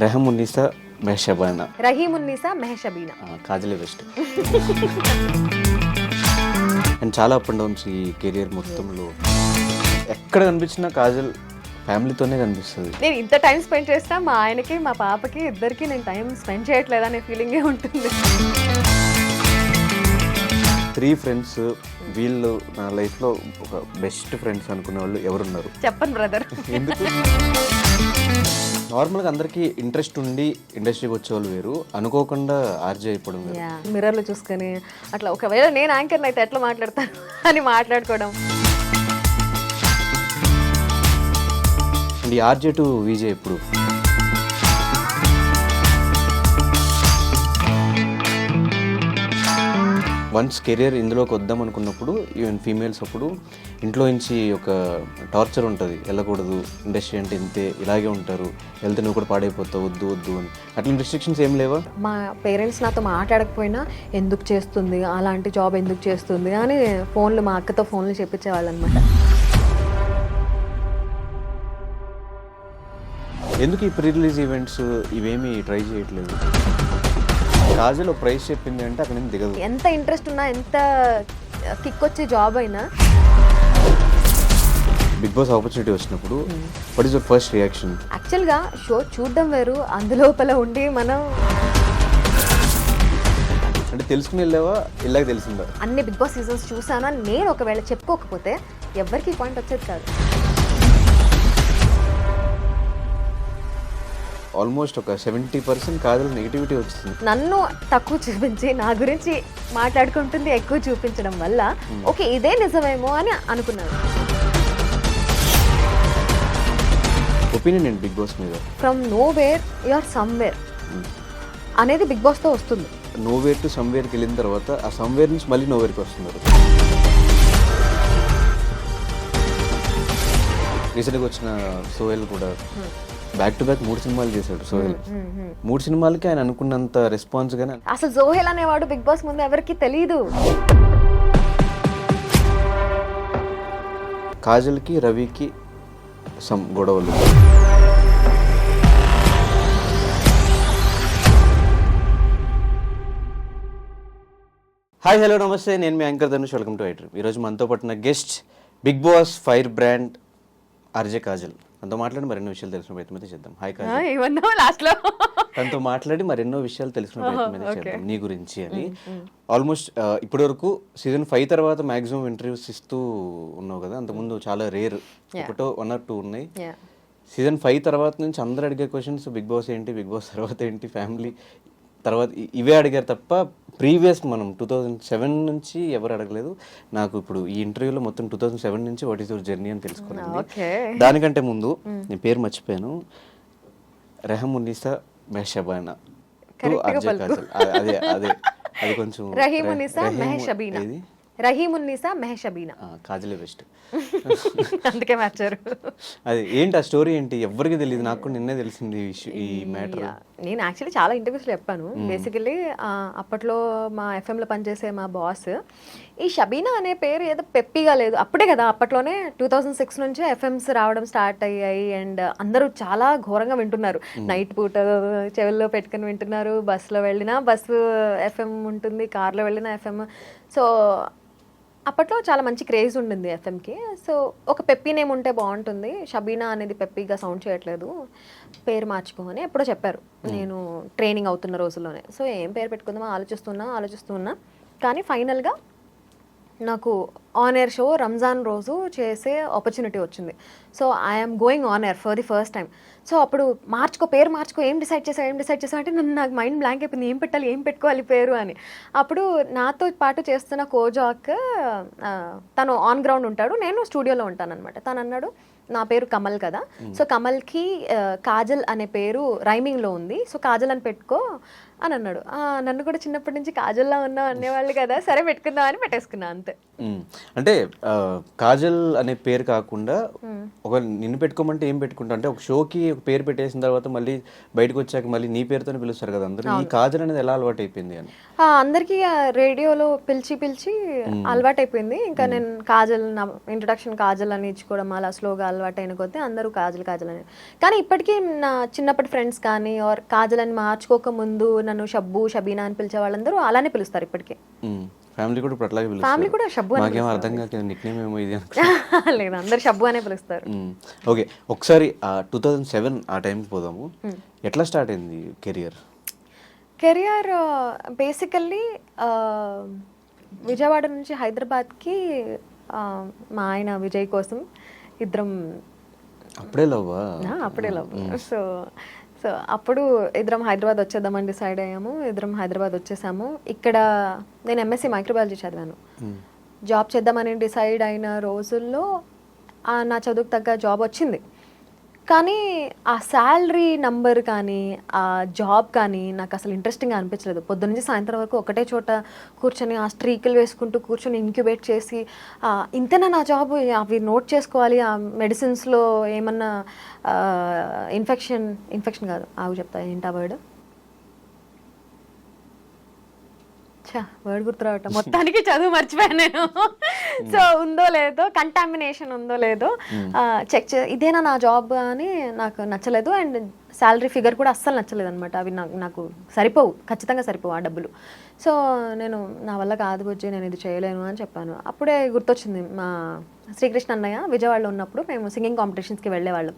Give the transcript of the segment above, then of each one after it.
రెహమున్నీసా మెహషబానా Rahimunnisa మెహషబీనా కాజలే best. And చాలా up and downs ఈ career మొత్తంలో ఎక్కడ కనిపించినా కాజల్ ఫ్యామిలీతోనే కనిపిస్తుంది. నేను ఇంత టైం స్పెండ్ చేస్తా మా ఆయనకి మా పాపకి ఇద్దరికి నేను టైం స్పెండ్ చేయట్లేదు అనే ఫీలింగే ఉంటుంది. 3 ఫ్రెండ్స్, వీళ్ళు నా లైఫ్లో ఒక బెస్ట్ ఫ్రెండ్స్ అనుకునే వాళ్ళు ఎవరున్నారు? చెప్పను బ్రదర్. ఎందుకు? నార్మల్గా అందరికీ ఇంట్రెస్ట్ ఉండి ఇండస్ట్రీకి వచ్చేవాళ్ళు వేరు, అనుకోకుండా ఆర్జే అయిపోవడం వేరు. మిర్రర్లో చూసుకొని అట్లా ఒకవేళ నేను యాంకర్ని అయితే ఎట్లా మాట్లాడతాను అని మాట్లాడుకోవడం. అండ్ ఈ ఆర్జే టు విజే ఎప్పుడు వన్స్ కెరియర్ ఇందులోకి వద్దాం అనుకున్నప్పుడు ఈవెన్ ఫీమేల్స్ అప్పుడు ఇంట్లో నుంచి ఒక టార్చర్ ఉంటుంది, వెళ్ళకూడదు, ఇండస్ట్రీ అంటే ఇంతే, ఇలాగే ఉంటారు, వెళ్తే నువ్వు కూడా పాడైపోతావు, వద్దు వద్దు అని. అట్లా రిస్ట్రిక్షన్స్ ఏం లేవా? మా పేరెంట్స్ నాతో మాట్లాడకపోయినా ఎందుకు చేస్తుంది, అలాంటి జాబ్ ఎందుకు చేస్తుంది అని ఫోన్లు మా అక్కతో ఫోన్లు చెప్పించేవాళ్ళు అనమాట. ఎందుకు ఈ ప్రీ రిలీజ్ ఈవెంట్స్ ఇవేమీ ట్రై చేయట్లేదు? కాజల్ ఒక ప్రైస్ చెప్పింది అంటే అక్కడ నుంచి దిగదు. ఎంత ఇంట్రెస్ట్ ఉన్నా, ఎంత కిక్ వచ్చే జాబ్ అయినా. బిగ్ బాస్ ఆపర్చునిటీ వచ్చినప్పుడు what is your first reaction? యాక్చువల్గా షో చూడడం వేరు, అందులోపల ఉండి మనం అంటే తెలుసుకుని వెళ్ళావా, ఇలాగ తెలిసిందా? అన్ని బిగ్ బాస్ సీజన్స్ చూసాను అని నేను ఒకవేళ చెప్పుకోకపోతే ఎవరికి పాయింట్ వచ్చేది కాదు. ఆల్మోస్ట్ ఒక 70% కాజల్ నెగిటివిటీ వచ్చింది. నన్ను తక్కువ చూపించి నా గురించి మాట్లాడుకుంటుంది ఎక్కువ చూపించడం వల్ల ఓకే ఇదే నిజమేమో అని అనుకున్నాను. ఒపీనియన్ ఏంటి బిగ్ బాస్ మీద? From nowhere you are somewhere అనేది బిగ్ బాస్తో వస్తుంది. నోవేర్ టు సమ్వేర్కి వెళ్ళిన తర్వాత ఆ సమ్వేర్ నుంచి మళ్ళీ నోవేర్కి వస్తున్నారు. రీసెంట్గా వచ్చిన సోహెల్ కూడా బ్యాక్ టు బ్యాక్ 3 సినిమాలు చేశాడు సోహెల్. 3 సినిమాలకి ఆయన అనుకున్నంత రెస్పాన్స్ గానే. అసలు సోహెల్ అనేవాడు బిగ్ బాస్ ముందు ఎవరికి తెలీదు. కాజల్కి రవికి సమ్ గొడవలు. హాయ్ హలో నమస్తే, నేను మీ anchor Dhanush, welcome to iDream. ఈరోజు మనతో పట్టిన guest Bigg Boss fire brand RJ Kajal. తనతో మాట్లాడి మరెన్నో విషయాలు తెలుసుకునే ప్రయత్నం అయితే చేద్దాం. హాయ్ కాజల్. తనతో మాట్లాడి మరెన్నో విషయాలు తెలుసుకునే ప్రయత్నం అయితే చేద్దాం నీ గురించి అని. ఆల్మోస్ట్ ఇప్పటి వరకు సీజన్ 5 తర్వాత మాక్సిమం ఇంటర్వ్యూస్ ఇస్తూ ఉన్నావు కదా, అంతకుముందు చాలా రేర్, ఒకటో 1 or 2 ఉన్నాయి. సీజన్ 5 తర్వాత నుంచి అందరు అడిగే క్వశ్చన్స్ బిగ్ బాస్ ఏంటి, బిగ్ బాస్ తర్వాత ఏంటి, ఫ్యామిలీ తర్వాత ఇవే అడిగారు తప్ప ప్రీవియస్ మనం 2007 నుంచి ఎవరు అడగలేదు. నాకు ఇప్పుడు ఈ ఇంటర్వ్యూలో మొత్తం 2007 నుంచి వాట్ ఈస్ యువర్ జర్నీ అని తెలుసుకున్నాను. దానికంటే ముందు నేను పేరు మర్చిపోయాను, రెహమున్నీసా మెహషబానా ఆర్జే కాజల్. అదే అదే అది కొంచెం రహీమున్నీసా మెహషబీనా కాజలే బెస్ట్. అందుకే మార్చారు. అది ఏంటి ఆ స్టోరీ ఏంటి? ఎవరికి తెలియదు, నాకు కూడా నిన్నే తెలిసింది ఈ మ్యాటర్. నేను యాక్చువల్లీ చాలా ఇంటర్వ్యూస్లో చెప్పాను. బేసికలీ అప్పట్లో మా ఎఫ్ఎంలో పనిచేసే మా బాస్ ఈ షబీనా అనే పేరు ఏదో పెప్పిగా లేదు, అప్పుడే కదా అప్పట్లోనే 2006 నుంచి ఎఫ్ఎంస్ రావడం స్టార్ట్ అయ్యాయి. అండ్ అందరూ చాలా ఘోరంగా వింటున్నారు, నైట్ పూట చెవుల్లో పెట్టుకుని వింటున్నారు, బస్సులో వెళ్ళినా బస్సు ఎఫ్ఎం ఉంటుంది, కార్లో వెళ్ళినా ఎఫ్ఎం. సో అప్పట్లో చాలా మంచి క్రేజ్ ఉండింది ఎఫ్ఎంకి. సో ఒక పెప్పీ నేమ్ ఉంటే బాగుంటుంది, షబీనా అనేది పెప్పీగా సౌండ్ చేయట్లేదు, పేరు మార్చుకోమని ఎప్పుడో చెప్పారు నేను ట్రైనింగ్ అవుతున్న రోజుల్లోనే. సో ఏం పేరు పెట్టుకుందామో ఆలోచిస్తున్నా కానీ ఫైనల్గా నాకు ఆన్ ఎయిర్ షో రంజాన్ రోజు చేసే ఆపర్చునిటీ వచ్చింది. So I'm going on air for the first time. So అప్పుడు పేరు మార్చుకో, ఏం డిసైడ్ చేసావు అంటే నాకు మైండ్ బ్లాంక్ అయిపోయింది, ఏం పెట్టుకోవాలి పేరు అని. అప్పుడు నాతో పాటు చేస్తున్న కోజాక్ తను ఆన్ గ్రౌండ్ ఉంటాడు, నేను స్టూడియోలో ఉంటాను అనమాట. తను అన్నాడు నా పేరు కమల్ కదా, సో కమల్కి కాజల్ అనే పేరు రైమింగ్లో ఉంది, సో కాజల్ అని పెట్టుకో అని అన్నాడు. నన్ను కూడా చిన్నప్పటి నుంచి కాజల్లా ఉన్నావు అనేవాళ్ళు కదా, సరే పెట్టుకుందాం అని పెట్టేసుకున్నా అంతే. అంటే కాజల్ అనే పేరు కాకుండా ఒక నిన్ను పెట్టుకోమంటే ఏం పెట్టుకుంటా అంటే ఒక షోకి ఒక పేరు పెట్టేసిన తర్వాత మళ్ళీ బయటకు వచ్చాక మళ్ళీ నీ పేరుతోనే పిలుస్తారు కదా అందరూ. ఈ కాజల్ అనేది ఎలా అలవాటు అయిపోయింది అని? అందరికీ రేడియోలో పిలిచి అలవాటు అయిపోయింది. ఇంకా నేను కాజల్, నా ఇంట్రొడక్షన్ కాజల్ అని ఇచ్చుకోవడం అలా స్లోగా అలవాటు అయిన కొద్దీ అందరూ కాజల్ అని. కానీ ఇప్పటికీ నా చిన్నప్పటి ఫ్రెండ్స్ కానీ ఆర్ కాజల్ అని మార్చుకోక ముందు నన్ను షబ్బు, షబీనా అని పిలిచే వాళ్ళందరూ అలానే పిలుస్తారు ఇప్పటికీ. ఫ్యామిలీ కూడా ఇప్పుడు అట్లాగే పిలుస్తారు. ఫ్యామిలీ కూడా షబ్బు అని. నాకేం అర్థం కాక నిక్నేమ్ ఏమో ఇది లేదు, అందరు షబ్బు అనే పిలుస్తారు. ఓకే, ఒకసారి 2007 ఆ టైంకి పోదాము. ఎట్లా స్టార్ట్ అయింది కెరియర్? బేసికల్లీ విజయవాడ నుంచి హైదరాబాద్కి మా ఆయన విజయ్ కోసం ఇద్దరం. అప్పుడే లవ్వా? అప్పుడే లవ్. సో అప్పుడు ఇద్దరం హైదరాబాద్ వచ్చేద్దామని డిసైడ్ అయ్యాము. ఇద్దరం హైదరాబాద్ వచ్చేసాము. ఇక్కడ నేను ఎంఎస్సి మైక్రోబయాలజీ చదివాను. జాబ్ చేద్దామని డిసైడ్ అయిన రోజుల్లో నా చదువుకు తగ్గ జాబ్ వచ్చింది. కానీ ఆ శాలరీ నంబర్ కానీ ఆ జాబ్ కానీ నాకు అసలు ఇంట్రెస్టింగ్గా అనిపించలేదు. పొద్దున్న నుంచి సాయంత్రం వరకు ఒకటే చోట కూర్చొని ఆ స్ట్రీకులు వేసుకుంటూ కూర్చొని ఇంక్యుబేట్ చేసి ఇంతేనా నా జాబ్, అవి నోట్ చేసుకోవాలి, ఆ మెడిసిన్స్లో ఏమన్నా ఇన్ఫెక్షన్ కాదు ఆవు చెప్తా ఏంటి ఆ వర్డ్ గుర్తురావటం, మొత్తానికి చదువు మర్చిపోయాను నేను. సో ఉందో లేదో, కంటామినేషన్ ఉందో లేదో చెక్ ఇదేనా నా జాబ్ అని నాకు నచ్చలేదు. అండ్ శాలరీ ఫిగర్ కూడా అస్సలు నచ్చలేదు అనమాట. అవి నాకు సరిపోవు, ఖచ్చితంగా సరిపోవు ఆ డబ్బులు. సో నేను నా వల్ల కాదు బుజ్జి, నేను ఇది చేయలేను అని చెప్పాను. అప్పుడే గుర్తొచ్చింది, మా శ్రీకృష్ణ అన్నయ్య విజయవాడలో ఉన్నప్పుడు మేము సింగింగ్ కాంపిటీషన్స్కి వెళ్ళేవాళ్ళం.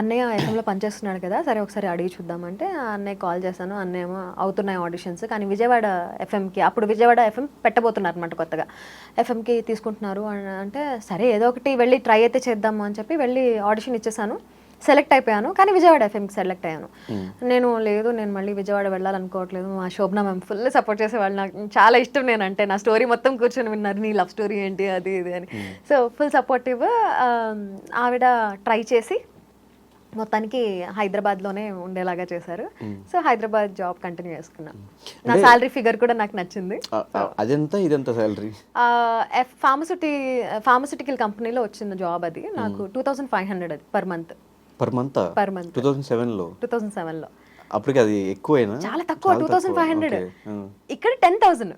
అన్నయ్య ఎఫ్ఎంలో పనిచేస్తున్నాడు కదా, సరే ఒకసారి అడిగి చూద్దామంటే అన్నయ్య కాల్ చేశాను. అన్నయ్య ఏమో అవుతున్నాయి ఆడిషన్స్, కానీ విజయవాడ ఎఫ్ఎంకి, అప్పుడు విజయవాడ ఎఫ్ఎం పెట్టబోతున్నారు అనమాట కొత్తగా, ఎఫ్ఎంకి తీసుకుంటున్నారు అంటే సరే ఏదో ఒకటి వెళ్ళి ట్రై అయితే చేద్దాము అని చెప్పి వెళ్ళి ఆడిషన్ ఇచ్చేసాను. సెలెక్ట్ అయిపోయాను, కానీ విజయవాడ ఎఫ్ఎంకి సెలెక్ట్ అయ్యాను. నేను మళ్ళీ విజయవాడ వెళ్ళాలనుకోవట్లేదు. మా శోభన మ్యామ్ ఫుల్ సపోర్ట్ చేసేవాళ్ళు, నాకు చాలా ఇష్టం నేనంటే. నా స్టోరీ మొత్తం కూర్చొని విన్నారు, నీ లవ్ స్టోరీ ఏంటి అది ఇది అని. So full supportive. ఆవిడ ట్రై చేసి మొత్తానికి హైదరాబాద్లోనే ఉండేలాగా చేశారు. సో హైదరాబాద్ జాబ్ కంటిన్యూ చేసుకున్నా. నా శాలరీ ఫిగర్ కూడా నాకు నచ్చింది. ఇదంతా శాలరీ ఫార్మస్యూటికల్ కంపెనీలో వచ్చిన జాబ్ అది. నాకు 2500 అది పర్ మంత్. 2007లో. అప్పటికి అది ఎక్కువైనా? చాలా తక్కువ, 2500. ఇక్కడ 10,000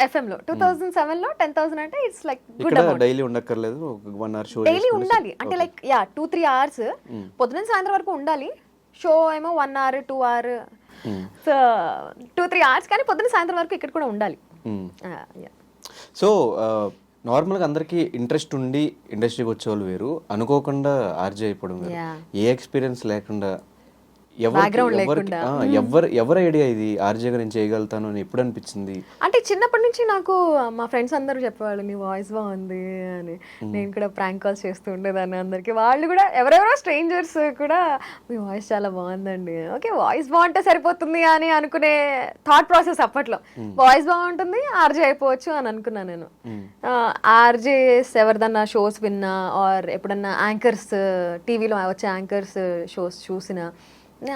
FM లో. 2007లో 10,000 అంటే it's like good amount. Daily ఉండక్కర్లేదు, 1 hour షో డైలీ ఉండాలి అంటే లైక్ 2-3 hours పొద్దున సాయంత్రం వరకు ఉండాలి. షో ఏమో 1 hour 2 hour, సో 2-3 hours, కానీ పొద్దున సాయంత్రం వరకు ఇక్కడ కూడా ఉండాలి. సో నార్మల్గా అందరికీ ఇంట్రెస్ట్ ఉండి ఇండస్ట్రీకి వచ్చేవాళ్ళు వేరు, అనుకోకుండా ఆర్జే అయిపోవడం వేరు. ఏ ఎక్స్పీరియన్స్ లేకుండా ఎవరి ఐడియా ఇది ఆర్జేగా నేను చేయగలుగుతాను అని ఎప్పుడు అనిపించింది? అంటే చిన్నప్పటి నుంచి నాకు మా ఫ్రెండ్స్ అందరూ చెప్పేవాళ్ళు నీ వాయిస్ బాగుంది అని. నేను కూడా ప్రాంక్ కాల్స్ చేస్తూ ఉండేదాన్ని అందరికి. వాళ్ళు కూడా ఎవరెవరో స్ట్రేంజర్స్ కూడా మీ వాయిస్ చాలా బాగుందండి, ఓకే వాయిస్ బాగుంటే సరిపోతుంది అని అనుకునే థాట్ ప్రాసెస్ అప్పట్లో. వాయిస్ బాగుంటుంది ఆర్జే అయిపోవచ్చు అని అనుకున్నాను నేను. ఆర్జేస్ ఎవరిదన్నా షోస్ విన్నా ఆర్ ఎప్పుడన్నా యాంకర్స్ టీవీలో వచ్చే యాంకర్స్ షోస్ చూసినా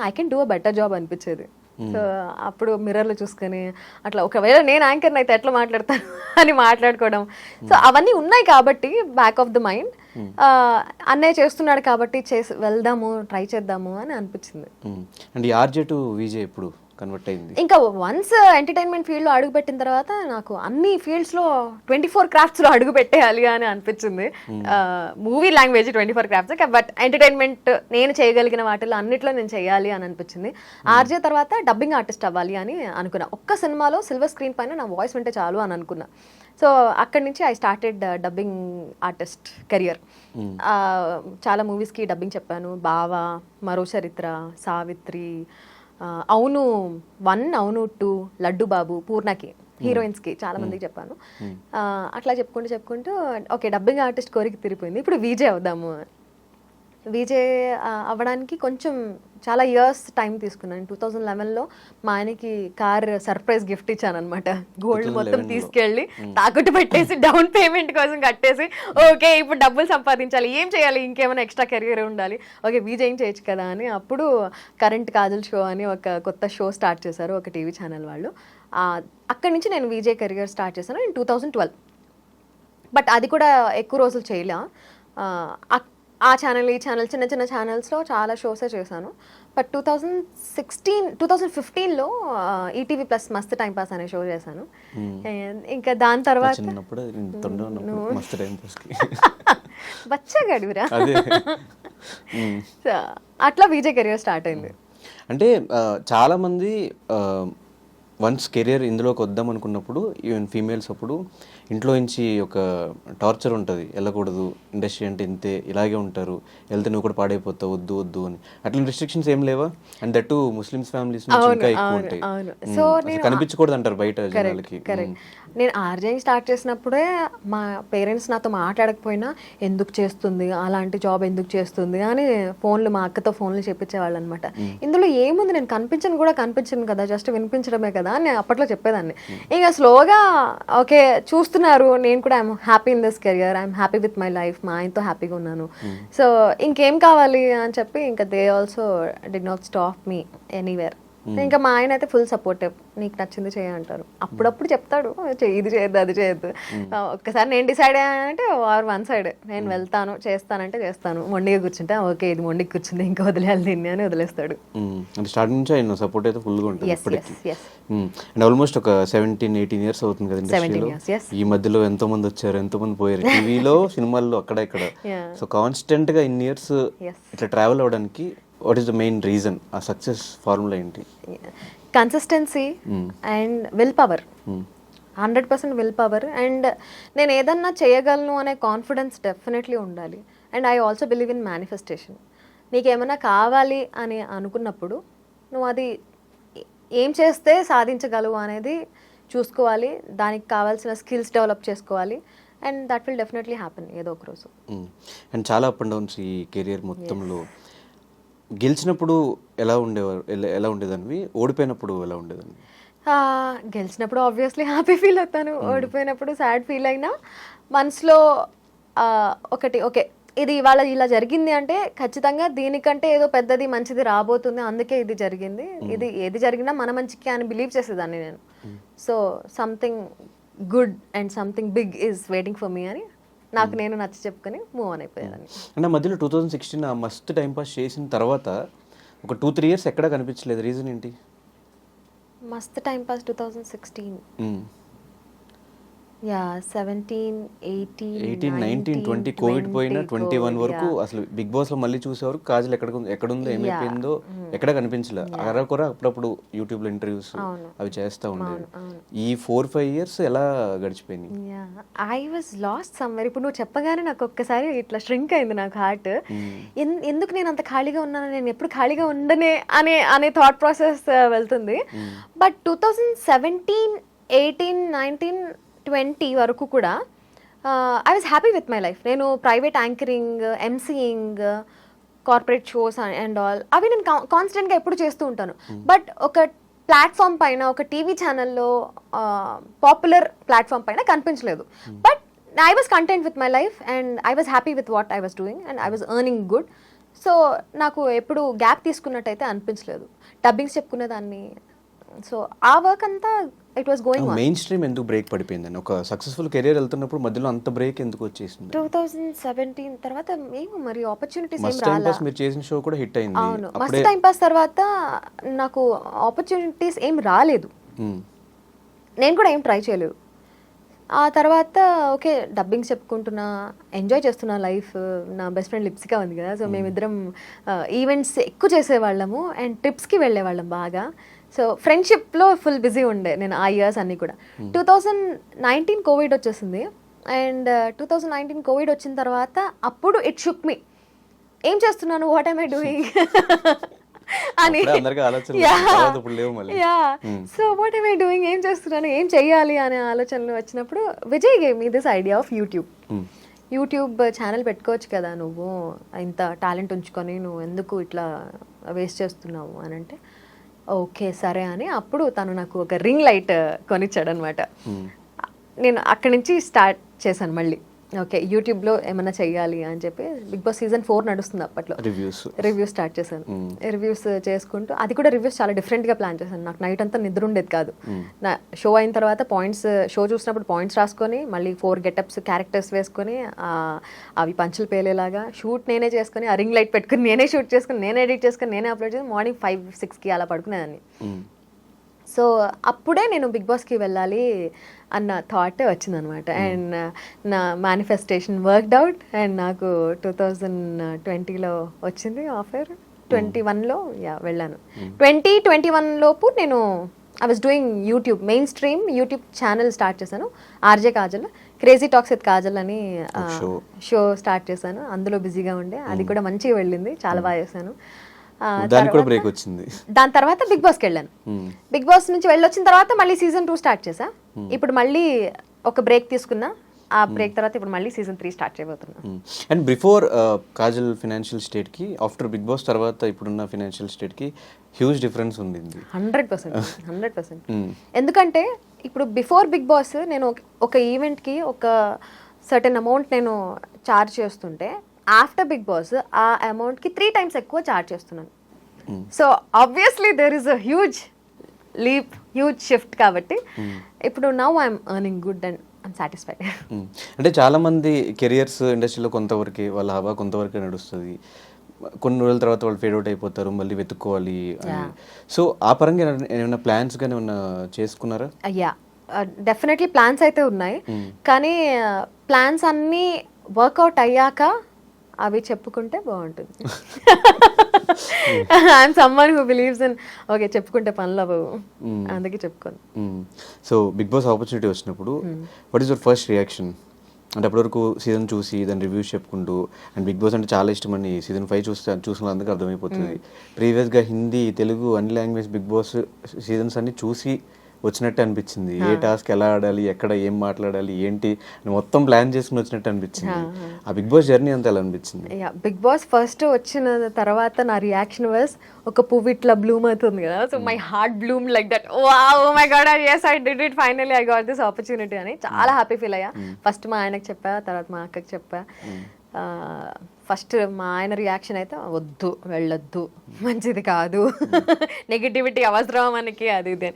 I can do a better job అనిపించేది. సో అప్పుడు మిర్రర్లో చూసుకొని అట్లా ఒకవేళ నేను యాంకర్ని అయితే ఎట్లా మాట్లాడతాను అని మాట్లాడుకోవడం. సో అవన్నీ ఉన్నాయి కాబట్టి బ్యాక్ ఆఫ్ ద మైండ్ అన్నయ్య చేస్తున్నాడు కాబట్టి వెళ్దాము ట్రై చేద్దాము అని అనిపించింది. అండ్ ఆర్జే టు విజే ఎప్పుడు కన్వర్ట్ అయింది? ఇంకా వన్స్ ఎంటర్టైన్మెంట్ ఫీల్డ్లో అడుగు పెట్టిన తర్వాత నాకు అన్ని ఫీల్డ్స్లో 24 craftsలో అడుగు పెట్టేయాలి అని అనిపించింది. Movie language 24 crafts, but entertainment నేను చేయగలిగిన వాటిలో అన్నిట్లో నేను చేయాలి అని అనిపించింది. ఆర్జే తర్వాత డబ్బింగ్ ఆర్టిస్ట్ అవ్వాలి అని అనుకున్నా. ఒక్క సినిమాలో సిల్వర్ స్క్రీన్ పైన నా వాయిస్ వింటే చాలు అని అనుకున్నా. సో అక్కడి నుంచి I started dubbing artist career. చాలా మూవీస్కి డబ్బింగ్ చెప్పాను. బావా, మరో చరిత్ర, సావిత్రి, అవును 1, అవును 2, లడ్డు బాబు, పూర్ణకి, హీరోయిన్స్కి చాలా మందికి చెప్పాను. అట్లా చెప్పుకుంటూ ఓకే డబ్బింగ్ ఆర్టిస్ట్ కోరిక తిరిగిపోయింది, ఇప్పుడు విజే అవుదాము. విజే అవ్వడానికి కొంచెం చాలా ఇయర్స్ టైం తీసుకున్నాను. 2011లో మా ఆయనకి కార్ సర్ప్రైజ్ గిఫ్ట్ ఇచ్చాను అనమాట. గోల్డ్ మొత్తం తీసుకెళ్ళి తాకట్టు పెట్టేసి డౌన్ పేమెంట్ కోసం కట్టేసి, ఓకే ఇప్పుడు డబ్బులు సంపాదించాలి, ఏం చేయాలి, ఇంకేమైనా ఎక్స్ట్రా కెరియర్ ఉండాలి, ఓకే విజయ్ చేయొచ్చు కదా అని అప్పుడు కరెంట్ కాజల్ షో అని ఒక కొత్త షో స్టార్ట్ చేశారు ఒక టీవీ ఛానల్ వాళ్ళు. అక్కడి నుంచి నేను విజయ్ కెరియర్ స్టార్ట్ చేశాను ఇన్ 2012. బట్ అది కూడా ఎక్కువ రోజులు చేయలే. ఆ ఛానల్ ఈ ఛానల్ చిన్న చిన్న ఛానల్స్లో చాలా షోసే చేశాను. బట్ 2015లో ఈటీవీ ప్లస్ మస్త్ టైం పాస్ అనే షో చేశాను. ఇంకా దాని తర్వాత బచ్చగాడివిరా అట్లా విజయ్ కెరియర్ స్టార్ట్ అయింది. అంటే చాలా మంది వన్స్ కెరియర్ ఇందులోకి వద్దాం అనుకున్నప్పుడు ఈవెన్ ఫీమేల్స్ అప్పుడు ఇంట్లో నుంచి ఒక టార్చర్ ఉంటుంది, వెళ్ళకూడదు, ఇండస్ట్రీ అంటే ఇంతే, ఇలాగే ఉంటారు, వెళ్తే నువ్వు కూడా పాడైపోతావు, వద్దు వద్దు అని. అట్లా రిస్ట్రిక్షన్స్ ఏం లేవా? అండ్ దట్ ముస్లిమ్స్ ఫ్యామిలీస్ నుంచి ఇంకా ఎక్కువ ఉంటాయి, సో కనిపించకూడదు అంటారు బయట జనాలకి. నేను ఆర్జే స్టార్ట్ చేసినప్పుడే మా పేరెంట్స్ నాతో మాట్లాడకపోయినా ఎందుకు చేస్తుంది, అలాంటి జాబ్ ఎందుకు చేస్తుంది అని ఫోన్లు, మా అక్కతో ఫోన్లు చెప్పించేవాళ్ళు అనమాట. ఇందులో ఏముంది, నేను కనిపించను కదా, జస్ట్ వినిపించడమే కదా అని అప్పట్లో చెప్పేదాన్ని. ఇంకా స్లోగా ఓకే చూస్తున్నారు, నేను కూడా I'm happy in this career, I'm happy with my life, మా ఆయనతో హ్యాపీగా ఉన్నాను, సో ఇంకేం కావాలి అని చెప్పి ఇంకా they also did not stop me anywhere. ఇంకా మా ఆయన అయితే ఫుల్ సపోర్టివ్, నీకు నచ్చింది చేయ అంటారు. అప్పుడప్పుడు చెప్తాడు ఇది చేయొద్దు అది చేయొద్దు. ఒక్కసారి నేను డిసైడ్ అయ్యానంటే ఆర్ వన్ సైడ్, నేను వెళ్తాను చేస్తానంటే చేస్తాను, మొండిగా కూర్చుంటే ఓకే ఇది మొండికి కూర్చుంది ఇంకా వదిలేయాలి దీన్ని అని వదిలేస్తాడు. స్టార్టింగ్ నుంచి ఆయన సపోర్ట్ అయితే ఫుల్గా ఉంటుంది. అండ్ ఆల్మోస్ట్ ఒక 17-18 ఇయర్స్ అవుతుంది కదా ఇండస్ట్రీలో. ఈ మధ్యలో ఎంతో మంది వచ్చారు, ఎంతో మంది పోయారు, టీవీలో సినిమాల్లో అక్కడ ఇక్కడ. సో కాన్స్టెంట్ గా ఇన్ని ఇయర్స్ ఇట్లా ట్రావెల్ అవ్వడానికి what is the main reason? ఆ సక్సెస్ ఫార్ములా ఏంటి? Consistency and will power, 100% will power. And నేను ఏదన్నా చేయగలను అనే కాన్ఫిడెన్స్ డెఫినెట్లీ ఉండాలి. And I also believe in manifestation. నీకేమైనా కావాలి అని అనుకున్నప్పుడు నువ్వు అది ఏం చేస్తే సాధించగలవు అనేది చూసుకోవాలి, దానికి కావాల్సిన స్కిల్స్ డెవలప్ చేసుకోవాలి, and that will definitely happen ఏదో ఒక రోజు. అండ్ చాలా అప్ అండ్ డౌన్స్ ఈ కెరియర్ మొత్తంలో. గెలిచినప్పుడు ఎలా ఉండేదానివి, ఓడిపోయినప్పుడు ఎలా ఉండేదాన్ని? గెలిచినప్పుడు ఆబ్వియస్లీ హ్యాపీ ఫీల్ అవుతాను, ఓడిపోయినప్పుడు సాడ్ ఫీల్ అయినా మనసులో ఒకటి ఓకే ఇది ఇవాళ ఇలా జరిగింది అంటే ఖచ్చితంగా దీనికంటే ఏదో పెద్దది మంచిది రాబోతుంది, అందుకే ఇది జరిగింది, ఇది ఏది జరిగినా మన మంచికి అని బిలీవ్ చేసేదాన్ని నేను. So something good and something big is waiting for me అని నాకు నేను నచ్చ చెప్పుకొని మూవ్ ఆన్ అయిపోయేదాన్ని. అంటే మధ్యలో 2016 ఆ మస్తు టైం పాస్ చేసిన తర్వాత ఒక 2-3 ఇయర్స్ ఎక్కడా కనిపించలేదు, రీజన్ ఏంటి? మస్తు టైం పాస్ 2016 యా 17, 18, 19, 20 కోవిడ్ పోయినా 21 వరకు అసలు బిగ్ బాస్ లో మళ్ళీ చూసేవారు కాజల్ ఎక్కడుందో ఏమైపోయిందో ఎక్కడ కనిపించలే. అరకొర అప్పుడప్పుడు యూట్యూబ్ లో ఇంటర్వ్యూస్ అవి చేస్తా ఉండేది. ఈ 4-5 ఇయర్స్ ఎలా గడిచిపోయింది? I was last somewhere. ఇప్పుడు నువ్వు చెప్పగానే నాకు ఒక్కసారి ఇట్లా ష్రింక్ అయింది నాకు హార్ట్. ఎందుకు నేను అంత ఖాళీగా ఉన్నాను, నేను ఎప్పుడు ఖాళీగా ఉండనే అనే థాట్ ప్రాసెస్ వెళ్తుంది. బట్ 2017, 18, 19, 20 వరకు కూడా I was happy with my life. నేను private anchoring, emceeing, corporate shows and all అవి నేను కాన్స్టెంట్గా ఎప్పుడు చేస్తూ ఉంటాను. బట్ ఒక ప్లాట్ఫామ్ పైన, ఒక టీవీ ఛానల్లో, పాపులర్ ప్లాట్ఫామ్ పైన కనిపించలేదు. But I was content with my life and I was happy with what I was doing and I was earning good. So నాకు ఎప్పుడు గ్యాప్ తీసుకున్నట్టయితే అనిపించలేదు. డబ్బింగ్స్ చెప్పుకునేదాన్ని. సో ఆ వర్క్ అంతా it was going on. Main stream ఎందుకు break పడిపోయిందని, ఒక successful career వెళ్తున్నప్పుడు మధ్యలో అంత బ్రేక్ ఎందుకు వచ్చేసింది? 2017 తర్వాత ఏమో మరి ఆపర్చునిటీస్ ఏం మస్త్ టైం రాలా. పాస్ మీరు చేసిన షో కూడా హిట్ అయింది. అవును, మస్త్ టైం పాస్ తర్వాత నాకు ఆపర్చునిటీస్ ఏం రాలేదు, నేను కూడా ఏం ట్రై చేయలేదు. ఆ తర్వాత ఓకే డబ్బింగ్స్ చెప్పుకుంటున్నా, ఎంజాయ్ చేస్తున్నా లైఫ్. నా బెస్ట్ ఫ్రెండ్ లిప్సికా ఉంది కదా, సో మేమిద్దరం ఈవెంట్స్ ఎక్కువ చేసేవాళ్ళము అండ్ ట్రిప్స్కి వెళ్ళేవాళ్ళం బాగా. సో ఫ్రెండ్షిప్లో ఫుల్ బిజీ ఉండే నేను ఆ ఇయర్స్ అన్నీ కూడా. 2019 కోవిడ్ వచ్చేసింది అండ్ 2019 కోవిడ్ వచ్చిన తర్వాత అప్పుడు ఇట్ షుక్ మీ, ఏం చేస్తున్నాను, వాట్ ఐమ్ ఐ డూయింగ్ అని. So what I'm I doing, ఏం చేస్తున్నాను, ఏం చెయ్యాలి అనే ఆలోచనలు వచ్చినప్పుడు Vijay gave me this idea of YouTube. YouTube channel పెట్టుకోవచ్చు కదా నువ్వు, ఇంత టాలెంట్ ఉంచుకొని నువ్వు ఎందుకు ఇట్లా వేస్ట్ చేస్తున్నావు అని అంటే ఓకే సరే అని అప్పుడు తను నాకు ఒక రింగ్ లైట్ కొనిచ్చాడు అనమాట. నేను అక్కడి నుంచి స్టార్ట్ చేశాను మళ్ళీ, ఓకే యూట్యూబ్లో ఏమైనా చెయ్యాలి అని చెప్పి. బిగ్ బాస్ సీజన్ 4 నడుస్తుంది అప్పట్లో. రివ్యూస్ స్టార్ట్ చేశాను. రివ్యూస్ చేసుకుంటూ, అది కూడా రివ్యూస్ చాలా డిఫరెంట్గా ప్లాన్ చేశాను. నాకు నైట్ అంతా నిద్ర ఉండేది కాదు. నా షో అయిన తర్వాత షో చూసినప్పుడు పాయింట్స్ రాసుకొని మళ్ళీ 4 గెటప్స్ క్యారెక్టర్స్ వేసుకొని అవి పంచులు పేలేలాగా షూట్ నేనే చేసుకొని, ఆ రింగ్ లైట్ పెట్టుకుని నేనే షూట్ చేసుకుని, నేనే ఎడిట్ చేసుకుని, నేనే అప్లోడ్ చేసి మార్నింగ్ 5-6కి అలా పడుకునేదాన్ని. సో అప్పుడే నేను బిగ్ బాస్కి వెళ్ళాలి అన్న థాట్ వచ్చిందనమాట. అండ్ నా మేనిఫెస్టేషన్ వర్క్డ్ అవుట్. అండ్ నాకు 2020లో వచ్చింది ఆఫర్. 21లో వెళ్ళాను. 2021 లోపు నేను I was doing YouTube, mainstream YouTube channel start చేశాను. RJ Kajal, crazy talks with Kajal అని షో స్టార్ట్ చేశాను. అందులో బిజీగా ఉండే, అది కూడా మంచిగా వెళ్ళింది, చాలా బాగా చేశాను. దాని తర్వాత బిగ్ బాస్కి వెళ్ళాను. బిగ్ బాస్ నుంచి వెళ్ళొచ్చిన తర్వాత మళ్ళీ సీజన్ 2 స్టార్ట్ చేశా. ఇప్పుడు మళ్ళీ ఒక బ్రేక్ తీసుకున్నా. ఆ బ్రేక్ తర్వాత ఇప్పుడు మళ్ళీ సీజన్ 3 స్టార్ట్ చేయబోతున్నా. And before Kajal financial state కి, ఆఫ్టర్ బిగ్ బాస్ తర్వాత ఇప్పుడున్న ఫైనాన్షియల్ స్టేట్ కి హ్యూజ్ డిఫరెన్స్ ఉంది. 100%. ఎందుకంటే ఇప్పుడు బిఫోర్ బిగ్ బాస్ నేను ఒక ఈవెంట్కి ఒక సర్టెన్ అమౌంట్ నేను చార్జ్ చేస్తుంటే, ఆఫ్టర్ బిగ్ బాస్ ఆ అమౌంట్కి 3 times ఎక్కువ చార్జ్ చేస్తున్నాను. So obviously there is a huge leap, huge shift. కాబట్టి ఇప్పుడు now I'm earning good and I'm satisfied. అంటే చాలా మంది కెరియర్స్ ఇండస్ట్రీలో కొంతవరకు వాళ్ళ హవా కొంతవరకు నడుస్తుంది, కొన్ని రోజుల తర్వాత వాళ్ళు ఫేడ్ అవుట్ అయిపోతారు, మళ్ళీ వెతుక్కోవాలి. సో ఆ పరంగా ఏమైనా ప్లాన్స్ కానీ ఏమైనా చేసుకున్నారా? అయ్యా డెఫినెట్లీ ప్లాన్స్ అయితే ఉన్నాయి. కానీ ప్లాన్స్ అన్నీ వర్కౌట్ అయ్యాక అవి చెప్పుకుంటే బాగుంటుంది. I'm someone who believes in okay చెప్పుకుంటే పనులు అవ్వవు, అందుకే చెప్పుకోను. సో బిగ్ బాస్ ఆపర్చునిటీ వచ్చినప్పుడు what is your first reaction? అంటే అప్పటివరకు సీజన్ చూసి దాని రివ్యూస్ చెప్పుకుంటూ, అండ్ బిగ్ బాస్ అంటే చాలా ఇష్టం అని సీజన్ 5 చూసిన అందుకు అర్థమైపోతుంది. ప్రీవియస్గా హిందీ, తెలుగు అన్ని లాంగ్వేజ్ బిగ్ బాస్ సీజన్స్ అన్ని చూసి వచ్చినట్టు అనిపించింది. ఏ టాస్క్ ఎలా ఆడాలి, ఎక్కడ ఏం మాట్లాడాలి, ఏంటి మొత్తం ప్లాన్ చేసుకుని వచ్చినట్టు అనిపించింది. ఆ బిగ్ బాస్ జర్నీ అంతా ఎలా అనిపించింది? బిగ్ బాస్ ఫస్ట్ వచ్చిన తర్వాత నా రియాక్షన్ వాజ్, ఒక పువ్వు ఇట్లా బ్లూమ్ అవుతుంది కదా, so my heart bloom like that. Wow, oh my God, yes I did it, finally I got this opportunity అని చాలా హ్యాపీ ఫీల్ అయ్యా. ఫస్ట్ మా ఆయనకు చెప్పా, తర్వాత మా అక్కకి చెప్పా. ఫస్ట్ మా ఆయన రియాక్షన్ అయితే వద్దు, వెళ్ళొద్దు, మంచిది కాదు, నెగిటివిటీ అవసరం మనకి, అది ఇది.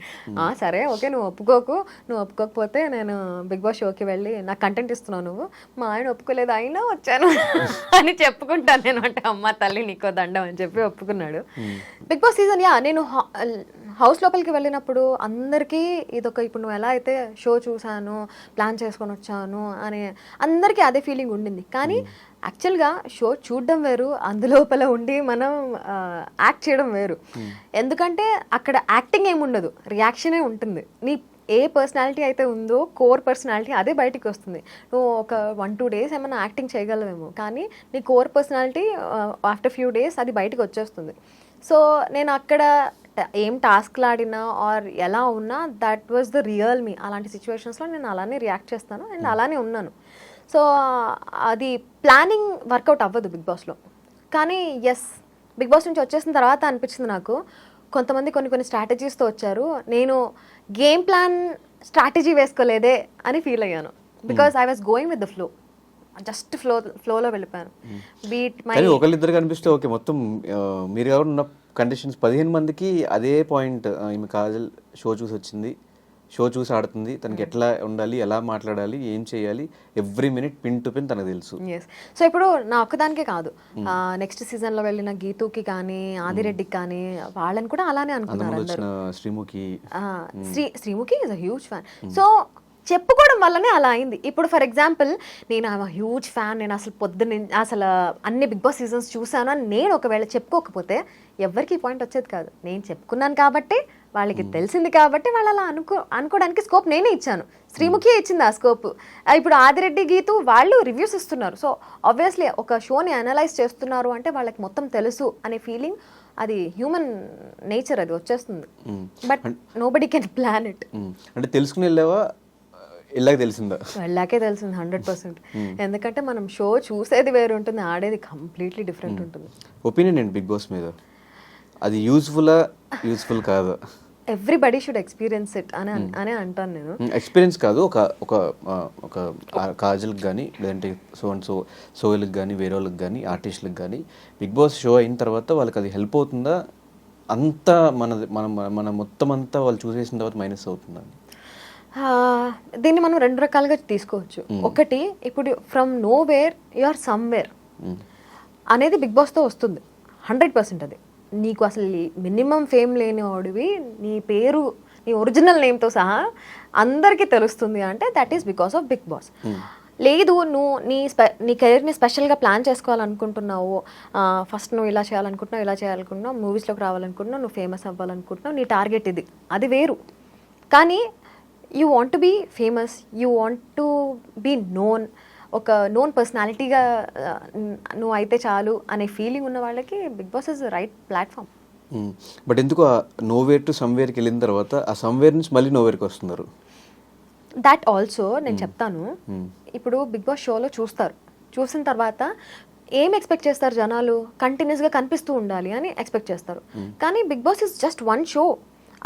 సరే ఓకే, నువ్వు ఒప్పుకోకపోతే నేను బిగ్ బాస్ షోకి వెళ్ళి నాకు కంటెంట్ ఇస్తున్నావు నువ్వు. మా ఆయన ఒప్పుకోలేదు, అయినా వచ్చాను అని చెప్పుకుంటాను నేను. అంటే అమ్మ తల్లి నీకో దండం అని చెప్పి ఒప్పుకున్నాడు. బిగ్ బాస్ సీజన్ నేను హౌస్ లోపలికి వెళ్ళినప్పుడు అందరికీ ఇదొక, ఇప్పుడు నువ్వు ఎలా అయితే షో చూసాను, ప్లాన్ చేసుకొని వచ్చాను అని అందరికీ అదే ఫీలింగ్ ఉండింది. కానీ యాక్చువల్గా షో చూడడం వేరు, అందులోపల ఉండి మనం యాక్ట్ చేయడం వేరు. ఎందుకంటే అక్కడ యాక్టింగ్ ఏమి ఉండదు, రియాక్షనే ఉంటుంది. నీ ఏ పర్సనాలిటీ అయితే ఉందో, కోర్ పర్సనాలిటీ అదే బయటికి వస్తుంది. నువ్వు ఒక 1-2 days ఏమైనా యాక్టింగ్ చేయగలవేమో, కానీ నీ core personality after few days అది బయటకు వచ్చేస్తుంది. సో నేను అక్కడ ఏం టాస్క్లు ఆడినా ఆర్ ఎలా ఉన్నా దట్ వాజ్ ద రియల్ మీ. అలాంటి సిచ్యువేషన్స్లో నేను అలానే రియాక్ట్ చేస్తాను అండ్ అలానే ఉన్నాను. సో అది ప్లానింగ్ వర్కౌట్ అవ్వదు బిగ్ బాస్లో. కానీ ఎస్, బిగ్ బాస్ నుంచి వచ్చేసిన తర్వాత అనిపించింది నాకు, కొంతమంది కొన్ని స్ట్రాటజీస్తో వచ్చారు, నేను గేమ్ ప్లాన్ స్ట్రాటజీ వేసుకోలేదే అని ఫీల్ అయ్యాను. Because I was going with the flow, just ఫ్లోలో వెళ్ళిపోయాను. బీట్ మై ఒకళ్ళిద్దరు కనిపిస్తే ఓకే, మొత్తం మీరు ఎవరు ఉన్న కండిషన్స్ 15 మందికి అదే పాయింట్. ఈమె కాజల్ షో చూసి వచ్చింది, షో చూసి ఆడుతుంది, తనకి ఎట్లా ఉండాలి, ఎలా మాట్లాడాలి, ఏం చేయాలి, every minute pin to pin తనకు తెలుసు. సో ఇప్పుడు నా ఒక్కదానికే కాదు, నెక్స్ట్ సీజన్లో వెళ్ళిన గీతుకి కానీ, ఆదిరెడ్డికి కానీ, వాళ్ళని కూడా అలానే అనుకున్నారు. Sreemukhi is a huge fan. So చెప్పుకోవడం వల్లనే అలా అయింది. ఇప్పుడు ఫర్ ఎగ్జాంపుల్ నేను ఐఎమ్ హ్యూజ్ ఫ్యాన్, నేను అసలు అన్ని బిగ్ బాస్ సీజన్స్ చూసాను అని నేను ఒకవేళ చెప్పుకోకపోతే ఎవరికి పాయింట్ వచ్చేది కాదు. నేను చెప్పుకున్నాను కాబట్టి, వాళ్ళకి తెలిసింది కాబట్టి వాళ్ళు అలా అనుకోవడానికి స్కోప్ నేనే ఇచ్చాను. శ్రీముఖి ఇచ్చింది ఆ స్కోప్. ఇప్పుడు ఆదిరెడ్డి, గీతు వాళ్ళు రివ్యూస్ ఇస్తున్నారు. సో ఆబ్వియస్లీ ఒక షోని అనలైజ్ చేస్తున్నారు అంటే వాళ్ళకి మొత్తం తెలుసు అనే ఫీలింగ్, అది హ్యూమన్ నేచర్, అది వచ్చేస్తుంది. But nobody can plan it. అంటే తెలుసుకుని వెళ్ళావా, ఇలాగ తెలిసిందా? వెళ్ళాకే తెలిసింది 100%. ఎందుకంటే మనం షో చూసేది వేరు ఉంటుంది, ఆడేది కంప్లీట్లీ డిఫరెంట్ ఉంటుంది. ఒపీనియన్ ఏంటి బిగ్ బాస్ మీద? అది యూస్ఫుల్ కాదా? ఎవ్రీబడి షుడ్ ఎక్స్పీరియన్స్ ఇట్ అని అంటాను నేను. ఎక్స్పీరియన్స్ కాదు, ఒక కాజల్కి కానీ లేదంటే సోయల్కి కానీ వేరే వాళ్ళకి కానీ ఆర్టిస్టులకు కానీ బిగ్ బాస్ షో అయిన తర్వాత వాళ్ళకి అది హెల్ప్ అవుతుందా? అంతా మన మొత్తం అంతా వాళ్ళు చూసేసిన తర్వాత మైనస్ అవుతుందా? దీన్ని మనం 2 రకాలుగా తీసుకోవచ్చు. ఒకటి, ఇప్పుడు from nowhere you are somewhere అనేది బిగ్ బాస్తో వస్తుంది 100%. అది నీకు అసలు మినిమం ఫేమ్ లేని వాడివి, నీ పేరు నీ ఒరిజినల్ నేమ్తో సహా అందరికీ తెలుస్తుంది అంటే that is because of Bigg Boss. లేదు, నువ్వు నీ కెరీర్ని స్పెషల్గా ప్లాన్ చేసుకోవాలనుకుంటున్నావు, ఫస్ట్ నువ్వు ఇలా చేయాలనుకుంటున్నావు, మూవీస్లోకి రావాలనుకుంటున్నావు, నువ్వు ఫేమస్ అవ్వాలనుకుంటున్నావు, నీ టార్గెట్ ఇది, అది వేరు. కానీ you want to be famous, you want to be known, ఒక నోన్ పర్సనాలిటీగా నువ్వు అయితే చాలు అనే ఫీలింగ్ ఉన్న వాళ్ళకి Bigg Boss is right platform. But ఎందుకు నోవేర్ టు సమ్వేర్కి వెళ్ళిన తర్వాత ఆ సమ్వేర్ నుంచి మళ్ళీ నోవేర్కి వస్తున్నారు? దాట్ ఆల్సో నేను చెప్తాను. ఇప్పుడు బిగ్ బాస్ షోలో చూసిన తర్వాత ఏం ఎక్స్పెక్ట్ చేస్తారు జనాలు? కంటిన్యూస్గా కనిపిస్తూ ఉండాలి అని ఎక్స్పెక్ట్ చేస్తారు. కానీ Bigg Boss is just one show.